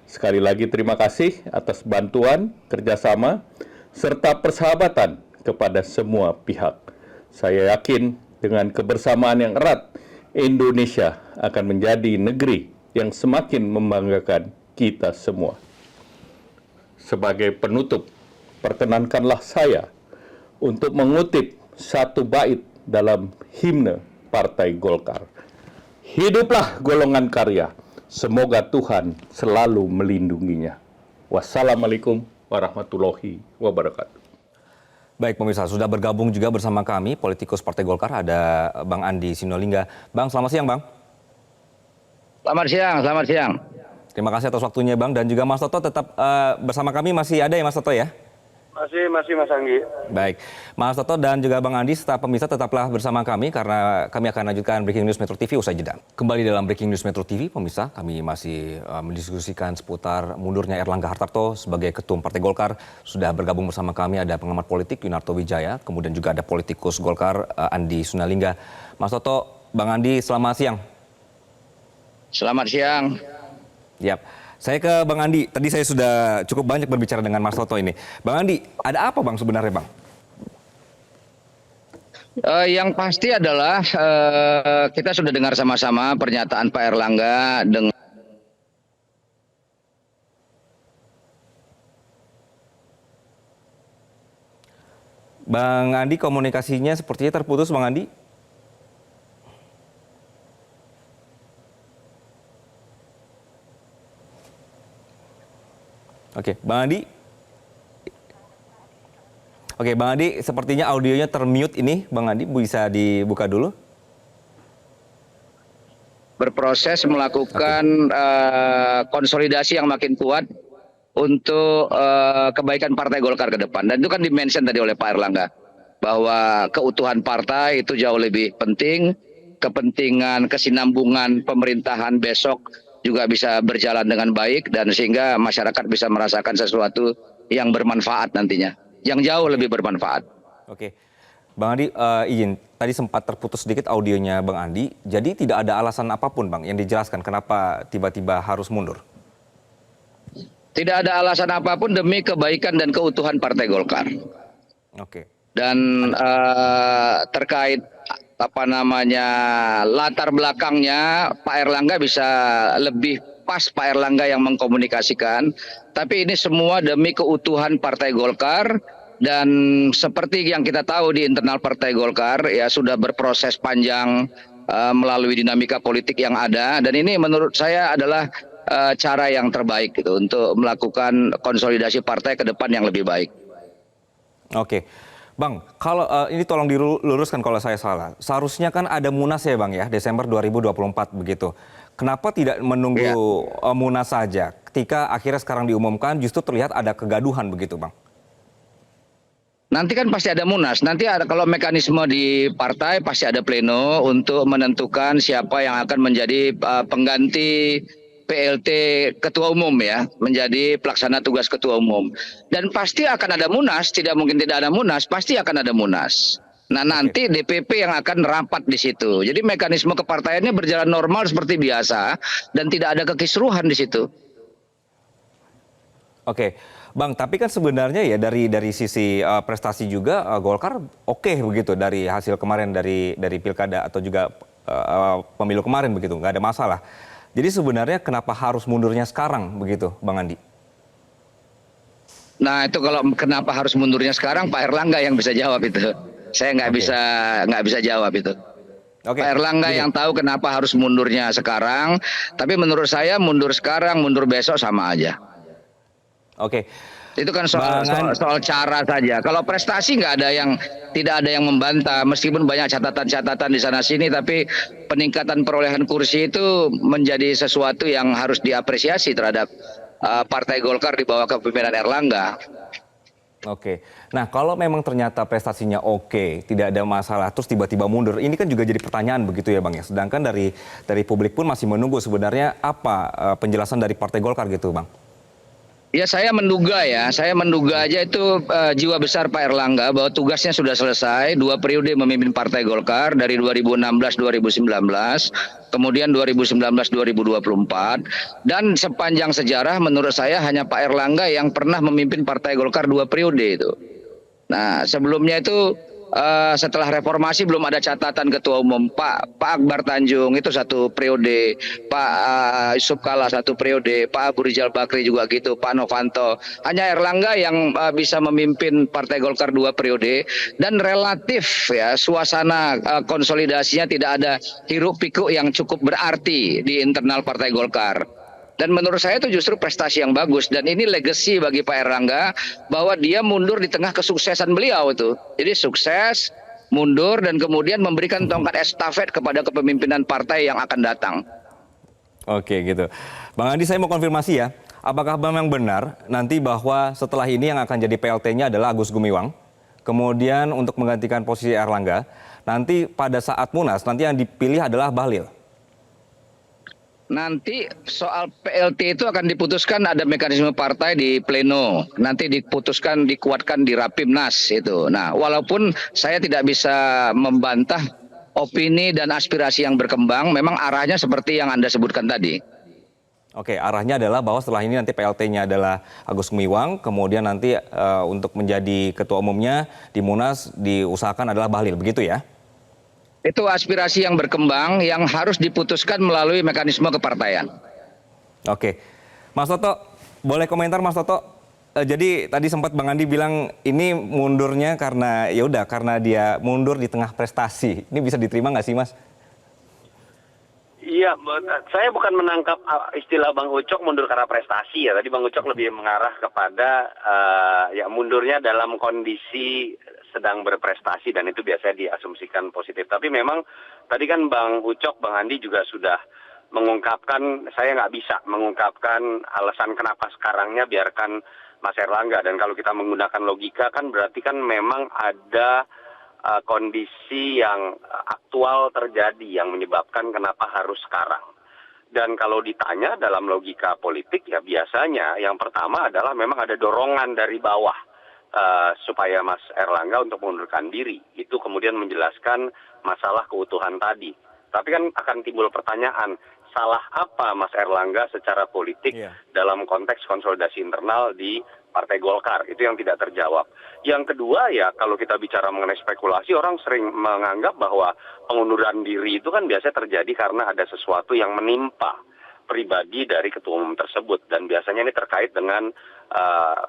Sekali lagi terima kasih atas bantuan, kerjasama, serta persahabatan kepada semua pihak. Saya yakin dengan kebersamaan yang erat, Indonesia akan menjadi negeri yang semakin membanggakan kita semua. Sebagai penutup, perkenankanlah saya untuk mengutip satu bait dalam himne Partai Golkar. Hiduplah golongan karya, semoga Tuhan selalu melindunginya. Wassalamualaikum warahmatullahi wabarakatuh. Baik pemirsa, sudah bergabung juga bersama kami politikus Partai Golkar, ada Bang Andi Sinolingga. Bang, selamat siang Bang. Selamat siang. Terima kasih atas waktunya Bang, dan juga Mas Toto tetap bersama kami, masih ada ya Mas Toto ya? Masih Mas Anggi. Baik, Mas Toto dan juga Bang Andi, serta pemirsa tetaplah bersama kami karena kami akan lanjutkan Breaking News Metro TV usai jeda. Kembali dalam Breaking News Metro TV, pemirsa, kami masih mendiskusikan seputar mundurnya Erlangga Hartarto sebagai Ketum Partai Golkar. Sudah bergabung bersama kami ada pengamat politik Yunarto Wijaya, kemudian juga ada politikus Golkar Andi Sunalingga. Mas Toto, Bang Andi, selamat siang. Selamat siang. Yap. Saya ke Bang Andi, tadi saya sudah cukup banyak berbicara dengan Mas Toto ini. Bang Andi, ada apa Bang sebenarnya Bang? Yang pasti adalah kita sudah dengar sama-sama pernyataan Pak Erlangga dengan Bang Andi, komunikasinya sepertinya terputus Bang Andi. Oke, Bang Andi. Oke, Bang Andi, sepertinya audionya termute ini. Bang Andi, bisa dibuka dulu. berproses melakukan konsolidasi yang makin kuat untuk kebaikan Partai Golkar ke depan. Dan itu kan dimention tadi oleh Pak Erlangga, bahwa keutuhan partai itu jauh lebih penting, kepentingan kesinambungan pemerintahan besok juga bisa berjalan dengan baik, dan sehingga masyarakat bisa merasakan sesuatu yang bermanfaat nantinya, yang jauh lebih bermanfaat. Oke, Bang Andi, izin, tadi sempat terputus sedikit audionya Bang Andi, jadi tidak ada alasan apapun Bang yang dijelaskan kenapa tiba-tiba harus mundur? Tidak ada alasan apapun demi kebaikan dan keutuhan Partai Golkar. Oke. Dan terkait latar belakangnya, Pak Erlangga bisa lebih pas Pak Erlangga yang mengkomunikasikan. Tapi ini semua demi keutuhan Partai Golkar, dan seperti yang kita tahu di internal Partai Golkar ya sudah berproses panjang melalui dinamika politik yang ada, dan ini menurut saya adalah cara yang terbaik gitu untuk melakukan konsolidasi partai ke depan yang lebih baik. Oke. Bang, kalau ini tolong diluruskan kalau saya salah. Seharusnya kan ada Munas ya Bang ya, Desember 2024 begitu. Kenapa tidak menunggu Munas saja? Ketika akhirnya sekarang diumumkan justru terlihat ada kegaduhan begitu Bang. Nanti kan pasti ada Munas, nanti ada, kalau mekanisme di partai pasti ada pleno untuk menentukan siapa yang akan menjadi pengganti PLT Ketua Umum ya, menjadi pelaksana tugas Ketua Umum. Dan pasti akan ada Munas, tidak mungkin tidak ada Munas, pasti akan ada Munas. Nah nanti DPP yang akan rapat di situ. Jadi mekanisme kepartaiannya berjalan normal seperti biasa dan tidak ada kekisruhan di situ. Oke, Bang, tapi kan sebenarnya ya dari sisi prestasi juga Golkar oke begitu dari hasil kemarin dari pilkada atau juga pemilu kemarin begitu, nggak ada masalah. Jadi sebenarnya kenapa harus mundurnya sekarang begitu, Bang Andi? Nah itu kalau kenapa harus mundurnya sekarang, Pak Erlangga yang bisa jawab itu. Saya nggak bisa jawab itu. Oke. Pak Erlangga yang tahu kenapa harus mundurnya sekarang. Tapi menurut saya mundur sekarang, mundur besok sama aja. Oke. Itu kan soal cara saja. Kalau prestasi tidak ada yang membantah, meskipun banyak catatan-catatan di sana sini, tapi peningkatan perolehan kursi itu menjadi sesuatu yang harus diapresiasi terhadap Partai Golkar di bawah kepemimpinan Erlangga. Oke. Nah, kalau memang ternyata prestasinya oke, tidak ada masalah, terus tiba-tiba mundur, ini kan juga jadi pertanyaan begitu ya, Bang ya. Sedangkan dari publik pun masih menunggu sebenarnya apa penjelasan dari Partai Golkar gitu, Bang. Ya saya menduga aja itu jiwa besar Pak Erlangga bahwa tugasnya sudah selesai, 2 periode memimpin Partai Golkar dari 2016-2019, kemudian 2019-2024, dan sepanjang sejarah menurut saya hanya Pak Erlangga yang pernah memimpin Partai Golkar 2 periode itu. Nah sebelumnya itu setelah reformasi belum ada catatan ketua umum. Pak Akbar Tanjung itu 1 periode, Pak Yusuf Kala 1 periode, Pak Abu Rizal Bakri juga gitu, Pak Novanto. Hanya Erlangga yang bisa memimpin Partai Golkar 2 periode dan relatif ya suasana konsolidasinya tidak ada hiruk pikuk yang cukup berarti di internal Partai Golkar. Dan menurut saya itu justru prestasi yang bagus. Dan ini legacy bagi Pak Erlangga bahwa dia mundur di tengah kesuksesan beliau itu. Jadi sukses, mundur, dan kemudian memberikan tongkat estafet kepada kepemimpinan partai yang akan datang. Oke gitu. Bang Andi, saya mau konfirmasi ya. Apakah memang benar nanti bahwa setelah ini yang akan jadi PLT-nya adalah Agus Gumiwang? Kemudian untuk menggantikan posisi Erlangga, nanti pada saat Munas, nanti yang dipilih adalah Bahlil? Nanti soal PLT itu akan diputuskan, ada mekanisme partai di pleno. Nanti diputuskan, dikuatkan di Rapimnas itu. Nah, walaupun saya tidak bisa membantah opini dan aspirasi yang berkembang, memang arahnya seperti yang Anda sebutkan tadi. Oke, arahnya adalah bahwa setelah ini nanti PLT-nya adalah Agus Gumiwang, kemudian nanti untuk menjadi ketua umumnya di Munas diusahakan adalah Bahlil, begitu ya? Itu aspirasi yang berkembang yang harus diputuskan melalui mekanisme kepartaian. Oke, Mas Toto, boleh komentar Mas Toto? Jadi tadi sempat Bang Andi bilang ini mundurnya karena karena dia mundur di tengah prestasi. Ini bisa diterima nggak sih, Mas? Iya, saya bukan menangkap istilah Bang Ucok mundur karena prestasi ya. Tadi Bang Ucok lebih mengarah kepada mundurnya dalam kondisi sedang berprestasi dan itu biasanya diasumsikan positif. Tapi memang tadi kan Bang Ucok, Bang Andi juga sudah mengungkapkan, saya nggak bisa mengungkapkan alasan kenapa sekarangnya biarkan Mas Erlangga. Dan kalau kita menggunakan logika kan berarti kan memang ada kondisi yang aktual terjadi yang menyebabkan kenapa harus sekarang. Dan kalau ditanya dalam logika politik ya biasanya yang pertama adalah memang ada dorongan dari bawah supaya Mas Erlangga untuk mengundurkan diri. Itu kemudian menjelaskan masalah keutuhan tadi. Tapi kan akan timbul pertanyaan, salah apa Mas Erlangga secara politik dalam konteks konsolidasi internal di Partai Golkar? Itu yang tidak terjawab. Yang kedua ya kalau kita bicara mengenai spekulasi, orang sering menganggap bahwa pengunduran diri itu kan biasanya terjadi karena ada sesuatu yang menimpa pribadi dari ketua umum tersebut. Dan biasanya ini terkait dengan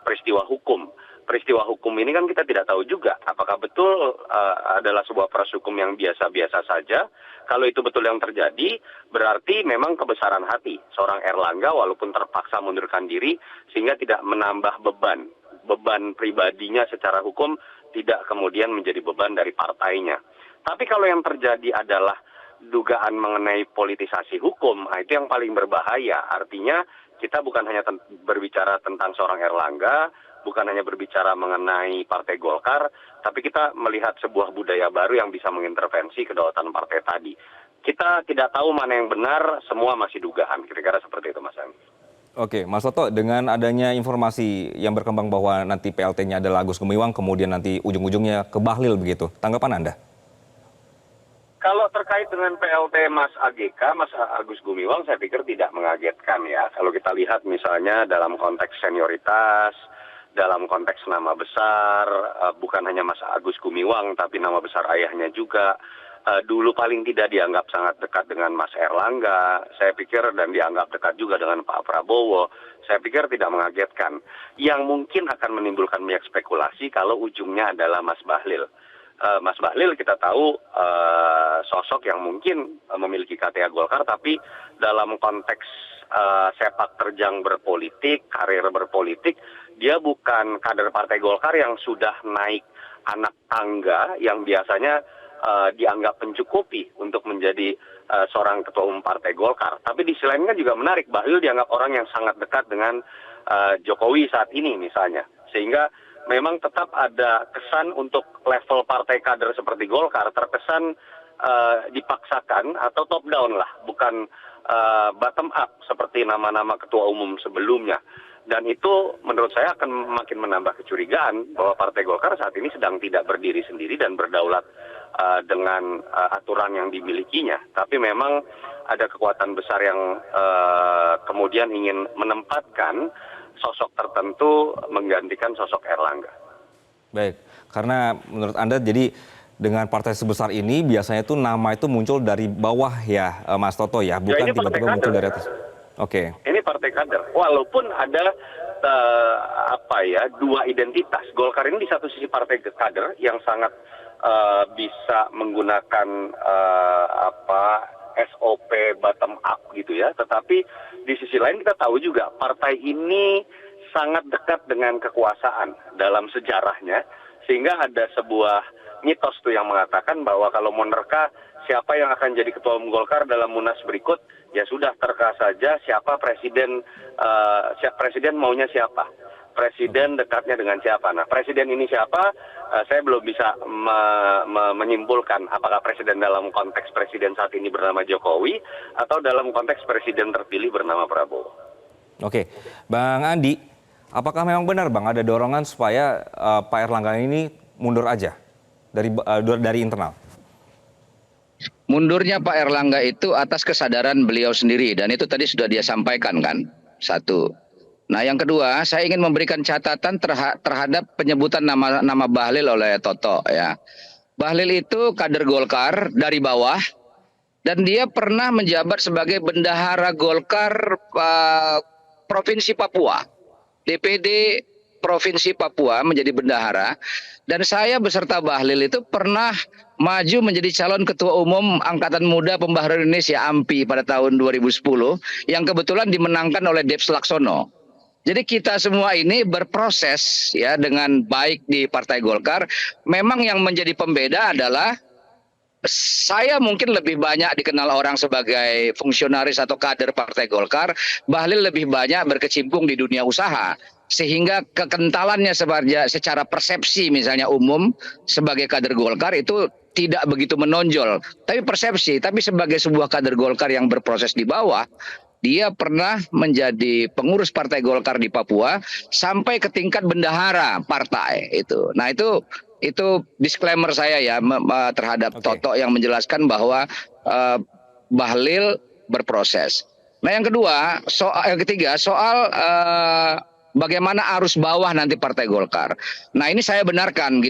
peristiwa hukum. Peristiwa hukum ini kan kita tidak tahu juga apakah betul adalah sebuah proses hukum yang biasa-biasa saja. Kalau itu betul yang terjadi, berarti memang kebesaran hati seorang Erlangga walaupun terpaksa mundurkan diri sehingga tidak menambah beban pribadinya secara hukum, tidak kemudian menjadi beban dari partainya. Tapi kalau yang terjadi adalah dugaan mengenai politisasi hukum, itu yang paling berbahaya. Artinya kita bukan hanya berbicara tentang seorang Erlangga, bukan hanya berbicara mengenai Partai Golkar, tapi kita melihat sebuah budaya baru yang bisa mengintervensi kedaulatan partai tadi. kita tidak tahu mana yang benar, semua masih dugaan, kira-kira seperti itu Mas Andi. Oke, Mas Toto, dengan adanya informasi yang berkembang bahwa nanti PLT-nya adalah Agus Gumiwang, kemudian nanti ujung-ujungnya ke Bahlil begitu, tanggapan Anda? Kalau terkait dengan PLT Mas AGK, Mas Agus Gumiwang, saya pikir tidak mengagetkan ya. Kalau kita lihat misalnya dalam konteks senioritas, dalam konteks nama besar, bukan hanya Mas Agus Gumiwang, tapi nama besar ayahnya juga. Dulu paling tidak dianggap sangat dekat dengan Mas Erlangga, saya pikir, dan dianggap dekat juga dengan Pak Prabowo, saya pikir tidak mengagetkan. Yang mungkin akan menimbulkan banyak spekulasi kalau ujungnya adalah Mas Bahlil. Mas Bahlil kita tahu sosok yang mungkin memiliki KTA Golkar, tapi dalam konteks sepak terjang berpolitik, karir berpolitik, dia bukan kader Partai Golkar yang sudah naik anak tangga yang biasanya dianggap mencukupi untuk menjadi seorang ketua umum Partai Golkar. Tapi di sisi lain kan juga menarik, Bahlil dianggap orang yang sangat dekat dengan Jokowi saat ini misalnya. Sehingga memang tetap ada kesan untuk level partai kader seperti Golkar terkesan dipaksakan atau top down lah, bukan bottom up seperti nama-nama ketua umum sebelumnya. Dan itu menurut saya akan makin menambah kecurigaan bahwa Partai Golkar saat ini sedang tidak berdiri sendiri dan berdaulat dengan aturan yang dimilikinya. Tapi memang ada kekuatan besar yang kemudian ingin menempatkan sosok tertentu menggantikan sosok Erlangga. Baik, karena menurut Anda jadi dengan partai sebesar ini biasanya tuh nama itu muncul dari bawah ya, Mas Toto ya, bukan tiba-tiba muncul dari atas. Oke. Ini partai kader. Walaupun ada dua identitas. Golkar ini di satu sisi partai kader yang sangat bisa menggunakan SOP bottom up gitu ya. Tetapi di sisi lain kita tahu juga partai ini sangat dekat dengan kekuasaan dalam sejarahnya, sehingga ada sebuah mitos tuh yang mengatakan bahwa kalau mau nerka siapa yang akan jadi ketua umum Golkar dalam Munas berikut, ya sudah terka saja siapa presiden, presiden maunya siapa, presiden dekatnya dengan siapa. Nah, presiden ini siapa? Saya belum bisa menyimpulkan apakah presiden dalam konteks presiden saat ini bernama Jokowi atau dalam konteks presiden terpilih bernama Prabowo. Oke, Bang Andi, apakah memang benar Bang ada dorongan supaya Pak Erlangga ini mundur aja dari internal? Mundurnya Pak Erlangga itu atas kesadaran beliau sendiri, dan itu tadi sudah dia sampaikan kan, satu. Nah yang kedua, saya ingin memberikan catatan terhadap penyebutan nama Bahlil oleh Toto ya. Bahlil itu kader Golkar dari bawah, dan dia pernah menjabat sebagai bendahara Golkar Provinsi Papua, DPD Provinsi Papua menjadi bendahara, dan saya beserta Bahlil itu pernah maju menjadi calon ketua umum Angkatan Muda Pembaharuan Indonesia AMPI pada tahun 2010 yang kebetulan dimenangkan oleh Debs Laksono. Jadi kita semua ini berproses ya dengan baik di Partai Golkar. Memang yang menjadi pembeda adalah saya mungkin lebih banyak dikenal orang sebagai fungsionaris atau kader Partai Golkar, Bahlil lebih banyak berkecimpung di dunia usaha. Sehingga kekentalannya secara persepsi misalnya umum sebagai kader Golkar itu tidak begitu menonjol. Tapi persepsi, tapi sebagai sebuah kader Golkar yang berproses di bawah, dia pernah menjadi pengurus Partai Golkar di Papua sampai ke tingkat bendahara partai itu. Nah itu disclaimer saya ya terhadap Toto yang menjelaskan bahwa Bahlil berproses. Nah yang ketiga soal bagaimana arus bawah nanti Partai Golkar. Nah ini saya benarkan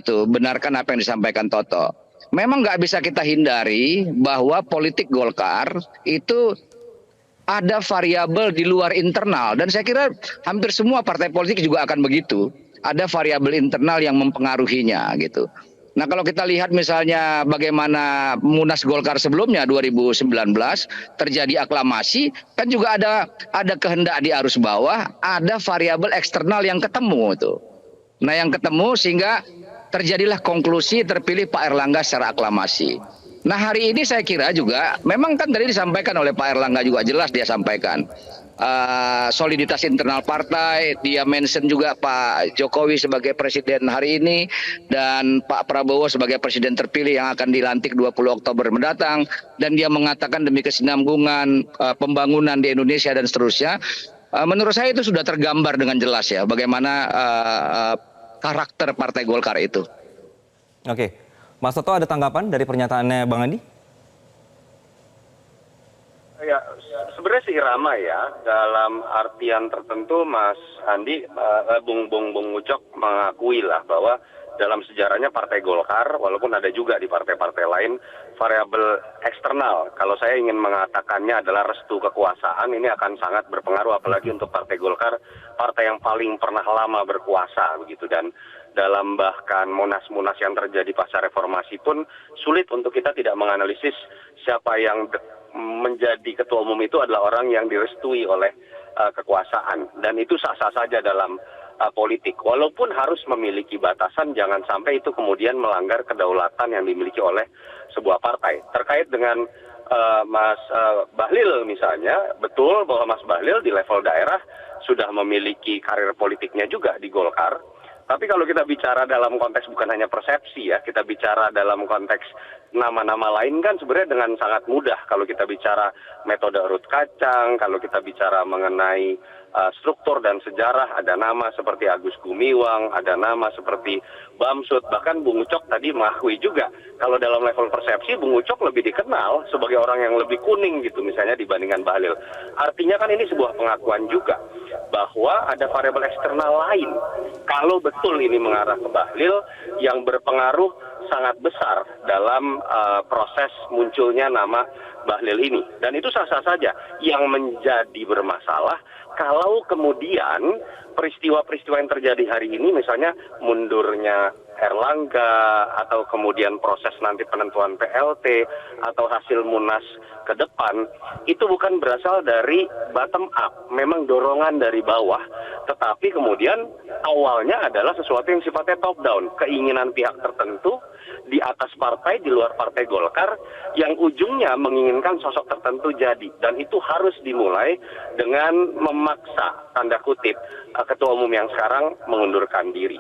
apa yang disampaikan Toto. Memang nggak bisa kita hindari bahwa politik Golkar itu ada variabel di luar internal, dan saya kira hampir semua partai politik juga akan begitu. Ada variabel internal yang mempengaruhinya gitu. Nah kalau kita lihat misalnya bagaimana Munas Golkar sebelumnya 2019 terjadi aklamasi, kan juga ada kehendak di arus bawah, ada variabel eksternal yang ketemu itu. Nah yang ketemu sehingga terjadilah konklusi terpilih Pak Erlangga secara aklamasi. Nah hari ini saya kira juga memang kan tadi disampaikan oleh Pak Erlangga juga jelas dia sampaikan soliditas internal partai. Dia mention juga Pak Jokowi sebagai presiden hari ini dan Pak Prabowo sebagai presiden terpilih yang akan dilantik 20 Oktober mendatang, dan dia mengatakan demi kesinambungan pembangunan di Indonesia dan seterusnya. Menurut saya itu sudah tergambar dengan jelas ya bagaimana karakter Partai Golkar itu. Oke, Mas Toto ada tanggapan dari pernyataannya Bang Andi? Ya, sebenarnya sih irama ya, dalam artian tertentu Mas Andi, Bung Ucok mengakui lah bahwa dalam sejarahnya Partai Golkar, walaupun ada juga di partai-partai lain, variabel eksternal, kalau saya ingin mengatakannya adalah restu kekuasaan, ini akan sangat berpengaruh, apalagi untuk Partai Golkar, partai yang paling pernah lama berkuasa begitu. Dan dalam bahkan munas-munas yang terjadi pasca reformasi pun sulit untuk kita tidak menganalisis siapa yang menjadi ketua umum itu adalah orang yang direstui oleh kekuasaan, dan itu sah-sah saja dalam politik, walaupun harus memiliki batasan, jangan sampai itu kemudian melanggar kedaulatan yang dimiliki oleh sebuah partai. Terkait dengan Mas Bahlil misalnya, betul bahwa Mas Bahlil di level daerah sudah memiliki karir politiknya juga di Golkar. Tapi kalau kita bicara dalam konteks bukan hanya persepsi ya, kita bicara dalam konteks nama-nama lain kan sebenarnya dengan sangat mudah. Kalau kita bicara metode urut kacang, kalau kita bicara mengenai struktur dan sejarah, ada nama seperti Agus Gumiwang, ada nama seperti Bamsud, bahkan Bung Ucok tadi mengakui juga kalau dalam level persepsi Bung Ucok lebih dikenal sebagai orang yang lebih kuning gitu misalnya dibandingkan Bahlil. Artinya kan ini sebuah pengakuan juga bahwa ada variabel eksternal lain kalau betul ini mengarah ke Bahlil yang berpengaruh sangat besar dalam proses munculnya nama Bahlil ini. Dan itu sah-sah saja. Yang menjadi bermasalah kalau kemudian peristiwa-peristiwa yang terjadi hari ini, misalnya mundurnya Erlangga, atau kemudian proses nanti penentuan PLT, atau hasil munas ke depan, itu bukan berasal dari bottom up, memang dorongan dari bawah, tetapi kemudian awalnya adalah sesuatu yang sifatnya top down, keinginan pihak tertentu di atas partai, di luar Partai Golkar, yang ujungnya menginginkan sosok tertentu jadi, dan itu harus dimulai dengan memaksa, tanda kutip, ketua umum yang sekarang mengundurkan diri.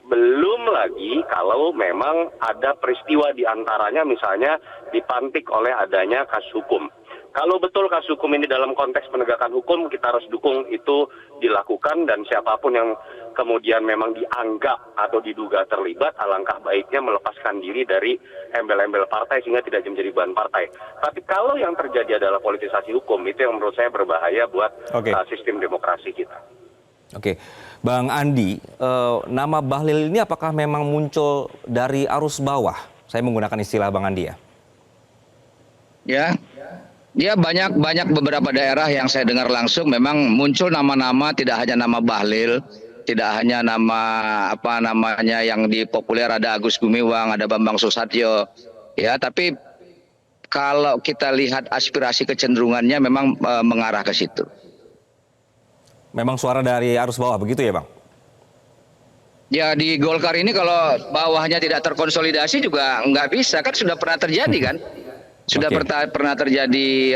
Belum lagi kalau memang ada peristiwa di antaranya misalnya dipantik oleh adanya kasus hukum. Kalau betul kasus hukum ini dalam konteks penegakan hukum, kita harus dukung itu dilakukan, dan siapapun yang kemudian memang dianggap atau diduga terlibat, alangkah baiknya melepaskan diri dari embel-embel partai sehingga tidak menjadi bahan partai. Tapi kalau yang terjadi adalah politisasi hukum, itu yang menurut saya berbahaya buat sistem demokrasi kita. Oke, Bang Andi, nama Bahlil ini apakah memang muncul dari arus bawah? Saya menggunakan istilah Bang Andi ya. Ya banyak beberapa daerah yang saya dengar langsung memang muncul nama-nama, tidak hanya nama Bahlil, tidak hanya nama apa namanya yang dipopuler, ada Agus Gumiwang, ada Bambang Susatyo, ya. Tapi kalau kita lihat aspirasi kecenderungannya memang mengarah ke situ. Memang suara dari arus bawah begitu ya, Bang? Ya di Golkar ini kalau bawahnya tidak terkonsolidasi juga nggak bisa, kan sudah pernah terjadi kan? Sudah pernah terjadi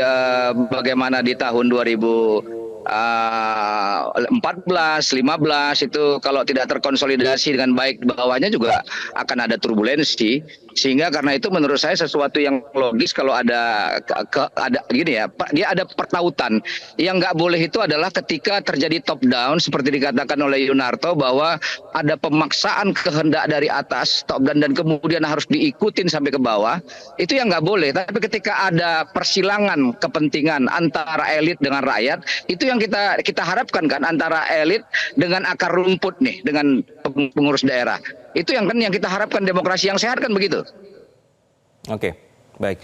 bagaimana di tahun 2014, 15 itu kalau tidak terkonsolidasi dengan baik bawahnya juga akan ada turbulensi. Sehingga karena itu menurut saya sesuatu yang logis kalau ada gini ya, dia ada pertautan. Yang nggak boleh itu adalah ketika terjadi top down seperti dikatakan oleh Yunarto bahwa ada pemaksaan kehendak dari atas top down dan kemudian harus diikutin sampai ke bawah. Itu yang nggak boleh. Tapi ketika ada persilangan kepentingan antara elit dengan rakyat, itu yang kita harapkan kan, antara elit dengan akar rumput nih, dengan pengurus daerah. Itu yang kita harapkan, demokrasi yang sehat kan begitu. Oke, baik.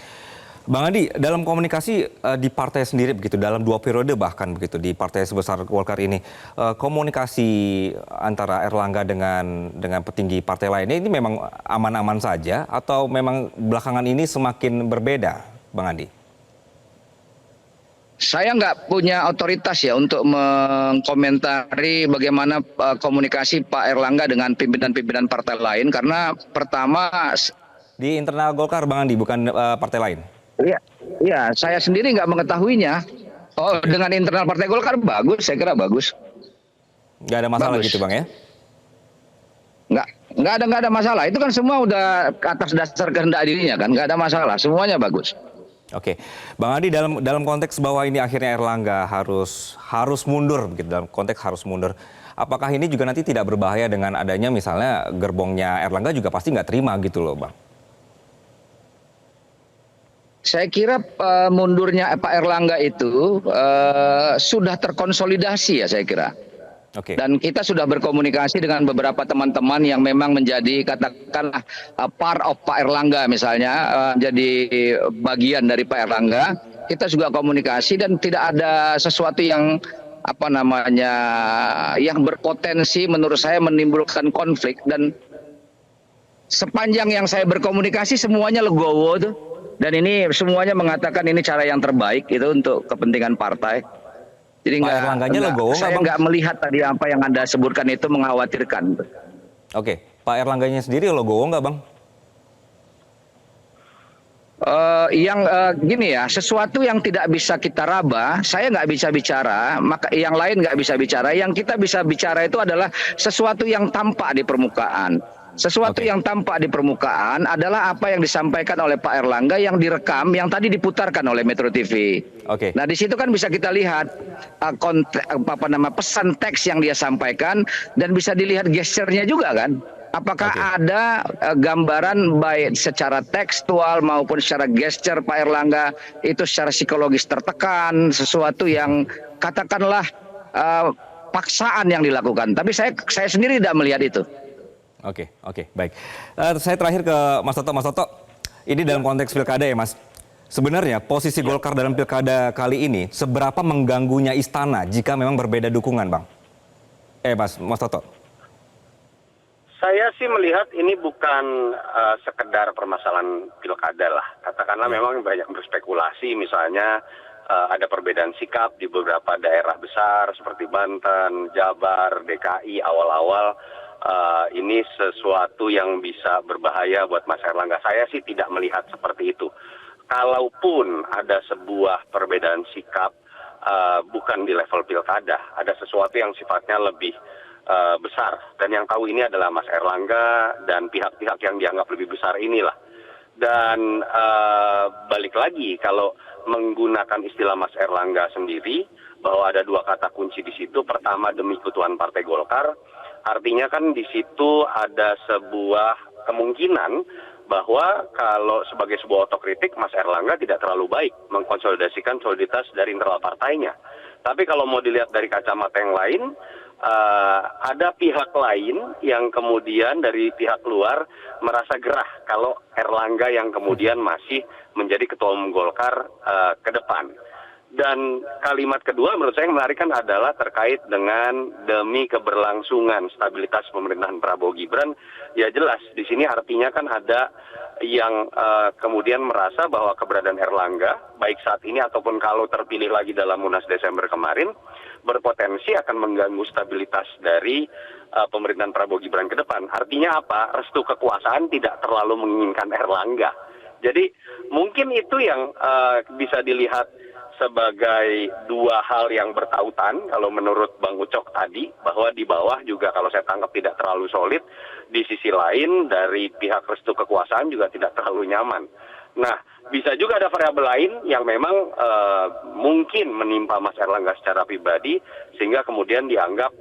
Bang Andi, dalam komunikasi di partai sendiri begitu, dalam 2 periode bahkan begitu di partai sebesar Golkar ini, komunikasi antara Erlangga dengan petinggi partai lainnya ini memang aman-aman saja atau memang belakangan ini semakin berbeda, Bang Andi? Saya nggak punya otoritas ya untuk mengkomentari bagaimana komunikasi Pak Erlangga dengan pimpinan-pimpinan partai lain, karena pertama di internal Golkar, Bang Andi, bukan partai lain. Iya, saya sendiri nggak mengetahuinya Oh, dengan internal Partai Golkar bagus, saya kira bagus. Nggak ada masalah Bagus. gitu Bang ya? Nggak ada masalah. Itu kan semua udah atas dasar kehendak dirinya kan, nggak ada masalah. Semuanya bagus. Oke, Bang Adi, dalam konteks bahwa ini akhirnya Erlangga harus mundur, begitu, dalam konteks harus mundur. Apakah ini juga nanti tidak berbahaya dengan adanya misalnya gerbongnya Erlangga juga pasti nggak terima gitu loh, Bang? Saya kira mundurnya Pak Erlangga itu sudah terkonsolidasi ya saya kira. Oke. Dan kita sudah berkomunikasi dengan beberapa teman-teman yang memang menjadi katakanlah part of Pak Erlangga misalnya, jadi bagian dari Pak Erlangga. Kita juga komunikasi dan tidak ada sesuatu yang yang berpotensi menurut saya menimbulkan konflik. Dan sepanjang yang saya berkomunikasi semuanya legowo tuh. Dan ini semuanya mengatakan ini cara yang terbaik itu untuk kepentingan partai. Jadi saya nggak melihat tadi apa yang Anda sebutkan itu mengkhawatirkan. Oke, Pak Erlangganya sendiri legowo nggak, Bang? Gini ya, sesuatu yang tidak bisa kita raba, saya nggak bisa bicara, maka yang lain nggak bisa bicara. Yang kita bisa bicara itu adalah sesuatu yang tampak di permukaan. Sesuatu yang tampak di permukaan adalah apa yang disampaikan oleh Pak Erlangga yang direkam, yang tadi diputarkan oleh Metro TV. Oke. Nah di situ kan bisa kita lihat pesan teks yang dia sampaikan dan bisa dilihat gesturnya juga kan. Apakah ada gambaran baik secara tekstual maupun secara gesture Pak Erlangga itu secara psikologis tertekan, sesuatu yang katakanlah paksaan yang dilakukan. Tapi saya sendiri tidak melihat itu. Oke, baik. Saya terakhir ke Mas Toto. Mas Toto, ini dalam konteks pilkada ya Mas. Sebenarnya posisi Golkar dalam pilkada kali ini seberapa mengganggunya istana jika memang berbeda dukungan, Bang? Mas Toto. Saya sih melihat ini bukan sekedar permasalahan pilkada lah. Katakanlah memang banyak berspekulasi, misalnya ada perbedaan sikap di beberapa daerah besar seperti Banten, Jabar, DKI awal-awal. Ini sesuatu yang bisa berbahaya buat Mas Erlangga. Saya sih tidak melihat seperti itu. Kalaupun ada sebuah perbedaan sikap, bukan di level pilkada, ada sesuatu yang sifatnya lebih besar. Dan yang tahu ini adalah Mas Erlangga dan pihak-pihak yang dianggap lebih besar inilah. Dan balik lagi, kalau menggunakan istilah Mas Erlangga sendiri, bahwa ada dua kata kunci di situ. Pertama, demi keutuhan Partai Golkar. Artinya kan di situ ada sebuah kemungkinan bahwa kalau sebagai sebuah otokritik, Mas Erlangga tidak terlalu baik mengkonsolidasikan soliditas dari internal partainya. Tapi kalau mau dilihat dari kacamata yang lain, ada pihak lain yang kemudian dari pihak luar merasa gerah kalau Erlangga yang kemudian masih menjadi ketua umum Golkar ke depan. Dan kalimat kedua menurut saya yang menarik kan adalah terkait dengan demi keberlangsungan stabilitas pemerintahan Prabowo Gibran. Ya jelas di sini artinya kan ada yang kemudian merasa bahwa keberadaan Erlangga baik saat ini ataupun kalau terpilih lagi dalam Munas Desember kemarin berpotensi akan mengganggu stabilitas dari pemerintahan Prabowo Gibran ke depan. Artinya apa? Restu kekuasaan tidak terlalu menginginkan Erlangga. Jadi mungkin itu yang bisa dilihat sebagai dua hal yang bertautan kalau menurut Bang Ucok tadi, bahwa di bawah juga kalau saya tangkap tidak terlalu solid, di sisi lain dari pihak restu kekuasaan juga tidak terlalu nyaman. Nah, bisa juga ada variabel lain yang memang mungkin menimpa Mas Erlangga secara pribadi sehingga kemudian dianggap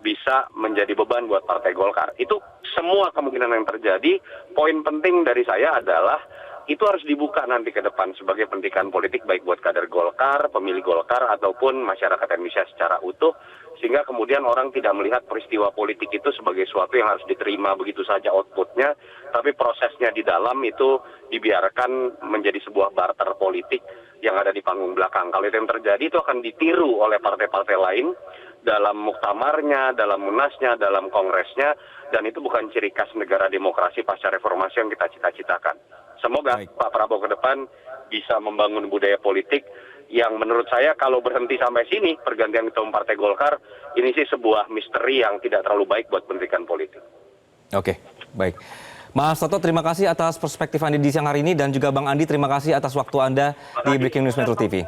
bisa menjadi beban buat Partai Golkar. Itu semua kemungkinan yang terjadi. Poin penting dari saya adalah itu harus dibuka nanti ke depan sebagai pendidikan politik baik buat kader Golkar, pemilih Golkar ataupun masyarakat Indonesia secara utuh, sehingga kemudian orang tidak melihat peristiwa politik itu sebagai sesuatu yang harus diterima begitu saja outputnya, tapi prosesnya di dalam itu dibiarkan menjadi sebuah barter politik yang ada di panggung belakang. Kalau itu yang terjadi itu akan ditiru oleh partai-partai lain dalam muktamarnya, dalam munasnya, dalam kongresnya, dan itu bukan ciri khas negara demokrasi pasca reformasi yang kita cita-citakan. Semoga Pak Prabowo ke depan bisa membangun budaya politik yang menurut saya kalau berhenti sampai sini pergantian ketua umum Partai Golkar ini sih sebuah misteri yang tidak terlalu baik buat pendidikan politik. Oke, baik. Mas Toto, terima kasih atas perspektif Anda di siang hari ini dan juga Bang Andi terima kasih atas waktu Anda di Breaking News Metro TV.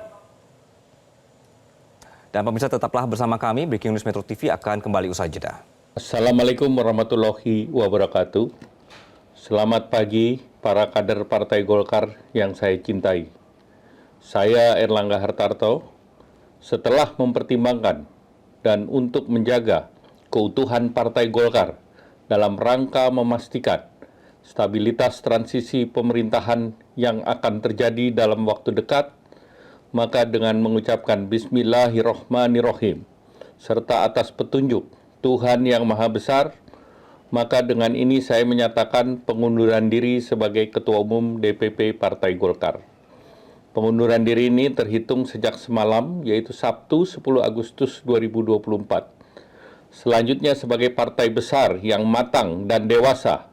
Dan pemirsa tetaplah bersama kami, Breaking News Metro TV akan kembali usai jeda. Assalamualaikum warahmatullahi wabarakatuh. Selamat pagi para kader Partai Golkar yang saya cintai. Saya Erlangga Hartarto, setelah mempertimbangkan dan untuk menjaga keutuhan Partai Golkar dalam rangka memastikan stabilitas transisi pemerintahan yang akan terjadi dalam waktu dekat, maka dengan mengucapkan Bismillahirrahmanirrahim, serta atas petunjuk Tuhan Yang Maha Besar, maka dengan ini saya menyatakan pengunduran diri sebagai Ketua Umum DPP Partai Golkar. Pengunduran diri ini terhitung sejak semalam, yaitu Sabtu 10 Agustus 2024. Selanjutnya sebagai partai besar yang matang dan dewasa,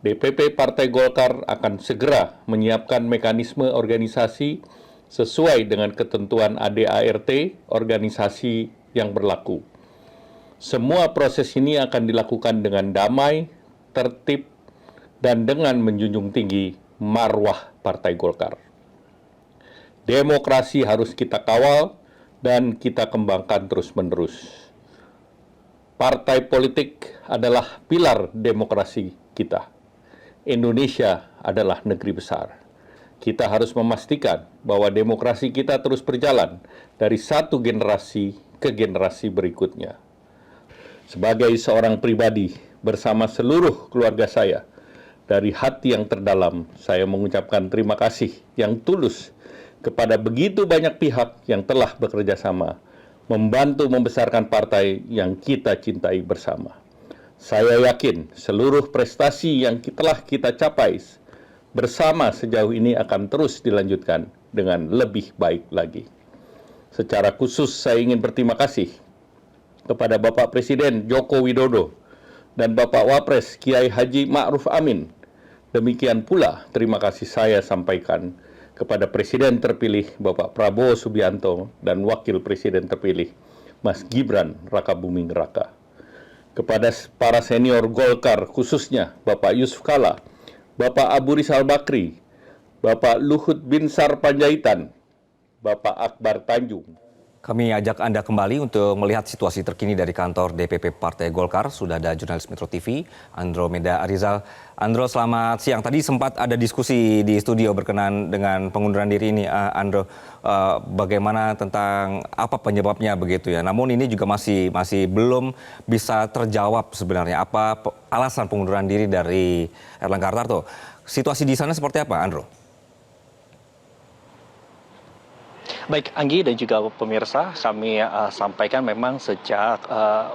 DPP Partai Golkar akan segera menyiapkan mekanisme organisasi sesuai dengan ketentuan ADART organisasi yang berlaku. Semua proses ini akan dilakukan dengan damai, tertib, dan dengan menjunjung tinggi marwah Partai Golkar. Demokrasi harus kita kawal dan kita kembangkan terus-menerus. Partai politik adalah pilar demokrasi kita. Indonesia adalah negeri besar. Kita harus memastikan bahwa demokrasi kita terus berjalan dari satu generasi ke generasi berikutnya. Sebagai seorang pribadi bersama seluruh keluarga saya, dari hati yang terdalam saya mengucapkan terima kasih yang tulus kepada begitu banyak pihak yang telah bekerja sama membantu membesarkan partai yang kita cintai bersama. Saya yakin seluruh prestasi yang telah kita capai bersama sejauh ini akan terus dilanjutkan dengan lebih baik lagi. Secara khusus saya ingin berterima kasih kepada Bapak Presiden Joko Widodo dan Bapak Wapres Kiai Haji Ma'ruf Amin. Demikian pula terima kasih saya sampaikan kepada Presiden terpilih Bapak Prabowo Subianto dan Wakil Presiden terpilih Mas Gibran Rakabuming Raka. Kepada para senior Golkar khususnya Bapak Yusuf Kala, Bapak Abu Rizal Bakri, Bapak Luhut Binsar Panjaitan, Bapak Akbar Tanjung. Kami ajak Anda kembali untuk melihat situasi terkini dari kantor DPP Partai Golkar. Sudah ada jurnalis Metro TV, Andromeda Arizal. Andro, selamat siang. Tadi sempat ada diskusi di studio berkenaan dengan pengunduran diri ini, Andro. Bagaimana tentang apa penyebabnya begitu ya? Namun ini juga masih belum bisa terjawab sebenarnya. Apa alasan pengunduran diri dari Erlangga Hartarto? Situasi di sana seperti apa, Andro? Baik, Anggi dan juga pemirsa, kami sampaikan memang sejak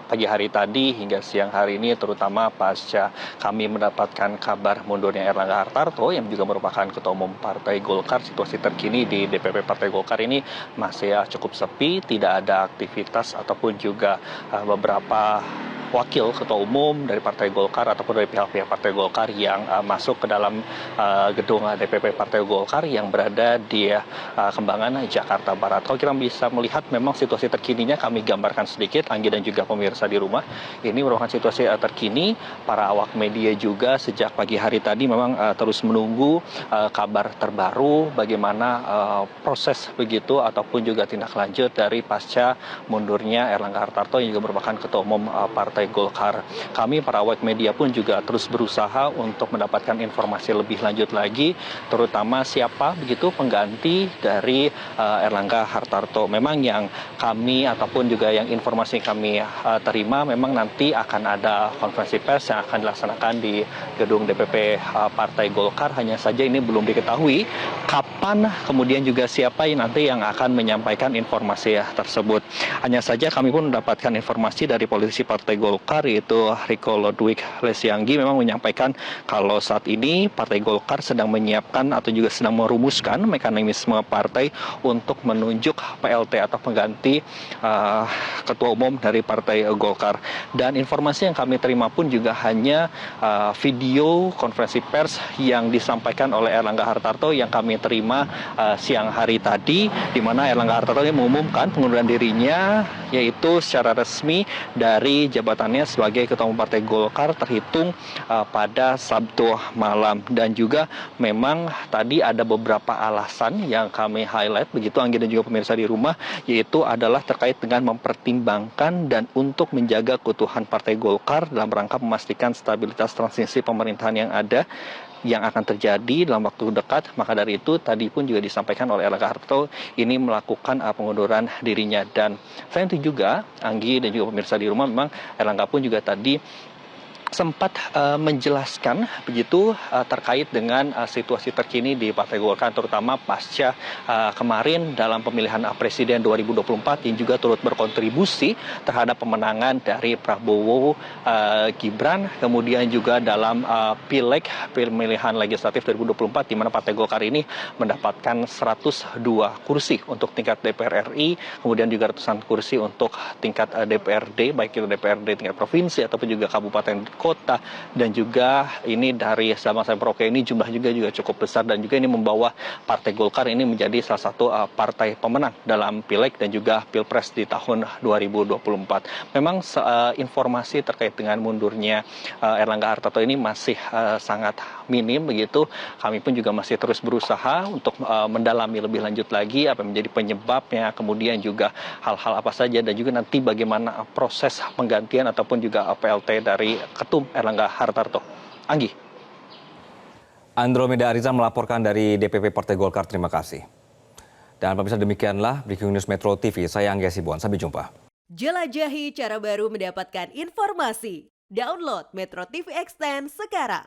pagi hari tadi hingga siang hari ini, terutama pasca kami mendapatkan kabar mundurnya Erlangga Hartarto yang juga merupakan Ketua Umum Partai Golkar, situasi terkini di DPP Partai Golkar ini masih cukup sepi, tidak ada aktivitas ataupun juga beberapa wakil ketua umum dari Partai Golkar ataupun dari pihak-pihak Partai Golkar yang masuk ke dalam gedung DPP Partai Golkar yang berada di Kembangan, Jakarta Barat. Kalau kita bisa melihat memang situasi terkininya kami gambarkan sedikit, Anggi dan juga pemirsa di rumah. Ini merupakan situasi terkini, para awak media juga sejak pagi hari tadi memang terus menunggu kabar terbaru bagaimana proses begitu ataupun juga tindak lanjut dari pasca mundurnya Erlangga Hartarto yang juga merupakan Ketua Umum Partai Golkar. Kami para awak media pun juga terus berusaha untuk mendapatkan informasi lebih lanjut lagi, terutama siapa begitu pengganti dari Erlangga Hartarto. Memang yang kami ataupun juga yang informasi kami terima memang nanti akan ada konferensi pers yang akan dilaksanakan di gedung DPP Partai Golkar. Hanya saja ini belum diketahui kapan kemudian juga siapa yang nanti yang akan menyampaikan informasi tersebut. Hanya saja kami pun mendapatkan informasi dari politisi Partai Golkar yaitu Riko Lodwig Lesianggi memang menyampaikan kalau saat ini Partai Golkar sedang menyiapkan atau juga sedang merumuskan mekanisme partai untuk menunjuk PLT atau pengganti ketua umum dari Partai Golkar. Dan informasi yang kami terima pun juga hanya video konferensi pers yang disampaikan oleh Erlangga Hartarto yang kami terima siang hari tadi, di mana Erlangga Hartarto mengumumkan pengunduran dirinya yaitu secara resmi dari jabatannya sebagai Ketua Umum Partai Golkar terhitung pada Sabtu malam. Dan juga memang tadi ada beberapa alasan yang kami highlight begitu Anggi dan juga pemirsa di rumah, yaitu adalah terkait dengan mempertimbangkan dan untuk menjaga keutuhan Partai Golkar dalam rangka memastikan stabilitas transisi pemerintahan yang ada yang akan terjadi dalam waktu dekat. Maka dari itu tadi pun juga disampaikan oleh Erlangga Hartarto ini melakukan pengunduran dirinya. Dan selain itu juga Anggi dan juga pemirsa di rumah, memang Erlangga pun juga tadi sempat menjelaskan begitu terkait dengan situasi terkini di Partai Golkar, terutama pasca kemarin dalam pemilihan presiden 2024 yang juga turut berkontribusi terhadap pemenangan dari Prabowo Gibran, kemudian juga dalam pileg pemilihan legislatif 2024 di mana Partai Golkar ini mendapatkan 102 kursi untuk tingkat DPR RI, kemudian juga ratusan kursi untuk tingkat DPRD, baik itu DPRD tingkat provinsi ataupun juga kabupaten kota. Dan juga ini dari Sabang sampai Merauke ini jumlah juga cukup besar, dan juga ini membawa Partai Golkar ini menjadi salah satu partai pemenang dalam pileg dan juga pilpres di tahun 2024. Memang informasi terkait dengan mundurnya Erlangga Hartarto ini masih sangat minim begitu. Kami pun juga masih terus berusaha untuk mendalami lebih lanjut lagi apa yang menjadi penyebabnya, kemudian juga hal-hal apa saja, dan juga nanti bagaimana proses penggantian ataupun juga PLT dari Ketum Erlangga Hartarto. Anggi. Andromeda Ariza melaporkan dari DPP Partai Golkar. Terima kasih. Dan pemirsa, demikianlah Breaking News Metro TV. Saya Anggi Hasibuan. Sampai jumpa. Jelajahi cara baru mendapatkan informasi. Download Metro TV Extend sekarang.